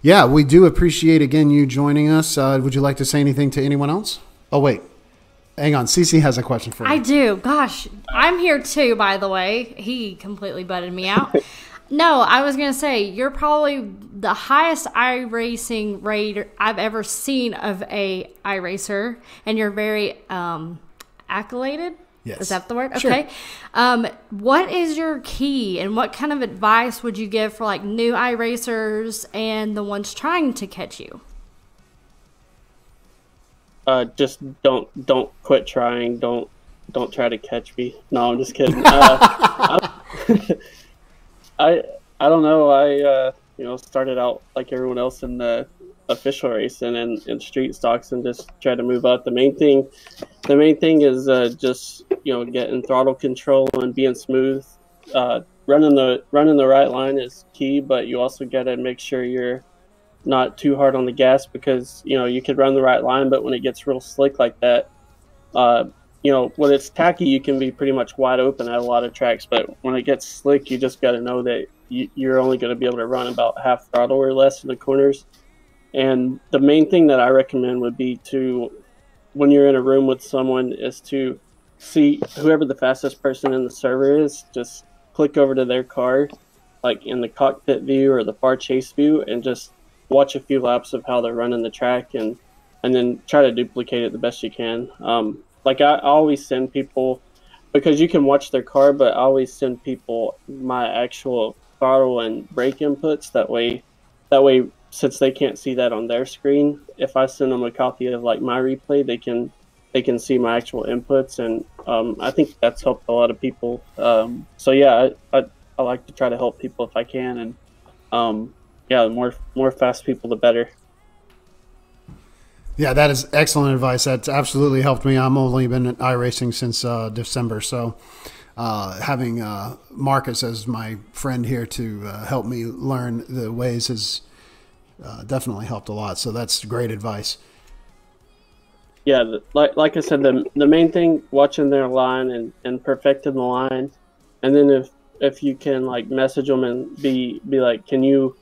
yeah, we do appreciate again you joining us. Would you like to say anything to anyone else? Oh wait, hang on. Cece has a question for you. I do. Gosh, I'm here too, by the way. He completely butted me out. No, I was going to say, you're probably the highest iRacing rater I've ever seen of a iRacer, and you're very accoladed. Yes. Is that the word? Sure. Okay. What is your key, and what kind of advice would you give for like new iRacers and the ones trying to catch you? just don't quit trying. Don't try to catch me. No, I'm just kidding. I don't know. I started out like everyone else in the official racing and in street stocks and just try to move up. The main thing is just getting throttle control and being smooth. Running the right line is key, but you also got to make sure you're not too hard on the gas, because you could run the right line, but when it gets real slick like that, when it's tacky, you can be pretty much wide open at a lot of tracks. But when it gets slick, you just got to know that you're only going to be able to run about half throttle or less in the corners. And the main thing that I recommend would be to, when you're in a room with someone, is to see whoever the fastest person in the server is, just click over to their car, like in the cockpit view or the far chase view, and just watch a few laps of how they're running the track, and then try to duplicate it the best you can. Like I always send people, because you can watch their car, but I always send people my actual throttle and brake inputs. That way, since they can't see that on their screen, if I send them a copy of like my replay, they can see my actual inputs, and I think that's helped a lot of people. So yeah, I like to try to help people if I can, and the more fast people, the better. Yeah, that is excellent advice. That's absolutely helped me. I'm only been in iRacing since December, so having Marcus as my friend here to help me learn the ways has definitely helped a lot. So that's great advice. Yeah, like I said, the main thing, watching their line and perfecting the line, and then if you can like message them and be like, can you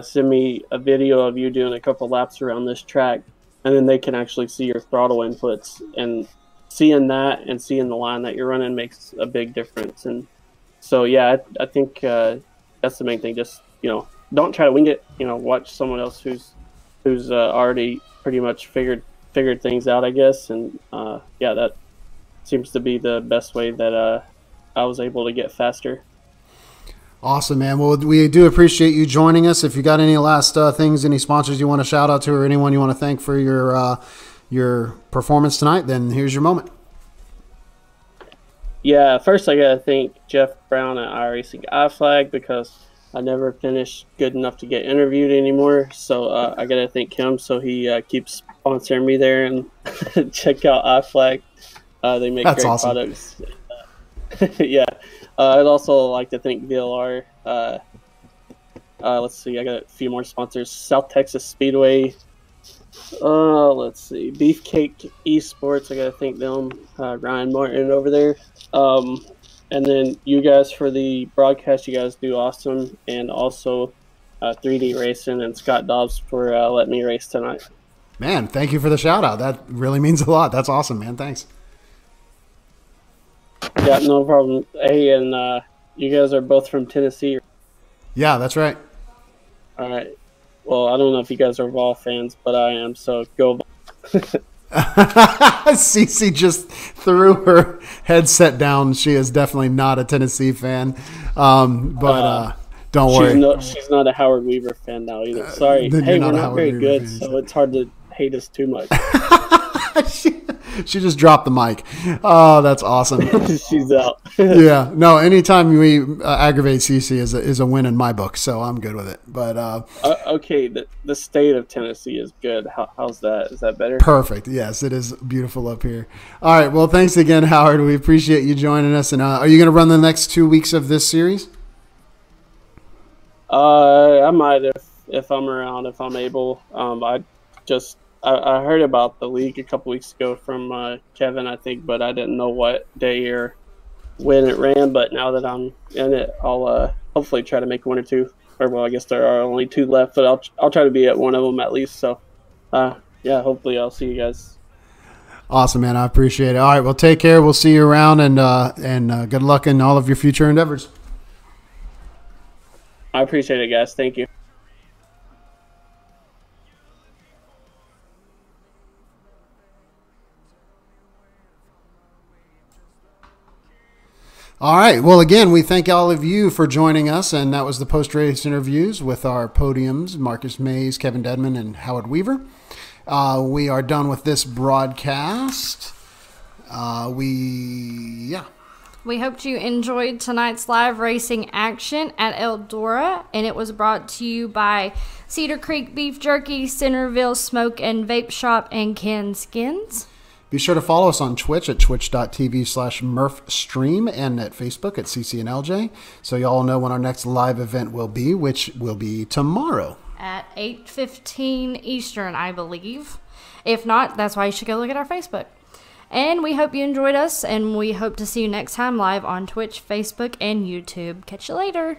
send me a video of you doing a couple laps around this track, and then they can actually see your throttle inputs, and seeing that and seeing the line that you're running makes a big difference. And so yeah, I think that's the main thing. Just don't try to wing it. Watch someone else who's already pretty much figured things out, I guess. And that seems to be the best way that I was able to get faster. Awesome, man. Well, we do appreciate you joining us. If you got any last things, any sponsors you want to shout out to, or anyone you want to thank for your performance tonight, then here's your moment. Yeah, first I got to thank Jeff Brown at iRacing iFlag, because I never finished good enough to get interviewed anymore. So I got to thank him. So he keeps sponsoring me there, and check out iFlag. They make That's great awesome. Products. Yeah. I'd also like to thank VLR. Let's see, I got a few more sponsors. South Texas Speedway. Let's see, Beefcake Esports. I got to thank them. Ryan Martin over there. And then you guys for the broadcast. You guys do awesome. And also 3D Racing and Scott Dobbs for letting me race tonight. Man, thank you for the shout out. That really means a lot. That's awesome, man. Thanks. Yeah, no problem. Hey, and you guys are both from Tennessee. Yeah, that's right. All right. Well, I don't know if you guys are Vol fans, but I am, so go Vol. Cece just threw her headset down. She is definitely not a Tennessee fan, but don't worry. She's not a Howard Weaver fan now either. Sorry. Hey, we're not very good, so it's hard to hate us too much. She just dropped the mic. Oh, that's awesome. She's out. Yeah. No, anytime we aggravate CC is a win in my book, so I'm good with it. But okay, the state of Tennessee is good. How's that? Is that better? Perfect. Yes, it is beautiful up here. All right. Well, thanks again, Howard. We appreciate you joining us. And are you going to run the next 2 weeks of this series? I might if I'm around, if I'm able. I heard about the league a couple weeks ago from Kevin, I think, but I didn't know what day or when it ran. But now that I'm in it, I'll hopefully try to make one or two. Or, well, I guess there are only 2 left, but I'll try to be at one of them at least. So, yeah, hopefully I'll see you guys. Awesome, man. I appreciate it. All right, well, take care. We'll see you around, and good luck in all of your future endeavors. I appreciate it, guys. Thank you. All right. Well, again, we thank all of you for joining us, and that was the post-race interviews with our podiums, Marcus Mays, Kevin Dedman, and Howard Weaver. We are done with this broadcast. We hope you enjoyed tonight's live racing action at Eldora, and it was brought to you by Cedar Creek Beef Jerky, Centerville Smoke and Vape Shop, and Ken Skins. Be sure to follow us on Twitch at twitch.tv/MurphStream and at Facebook at cc&lj, so y'all know when our next live event will be, which will be tomorrow. At 8:15 Eastern, I believe. If not, that's why you should go look at our Facebook. And we hope you enjoyed us, and we hope to see you next time live on Twitch, Facebook, and YouTube. Catch you later.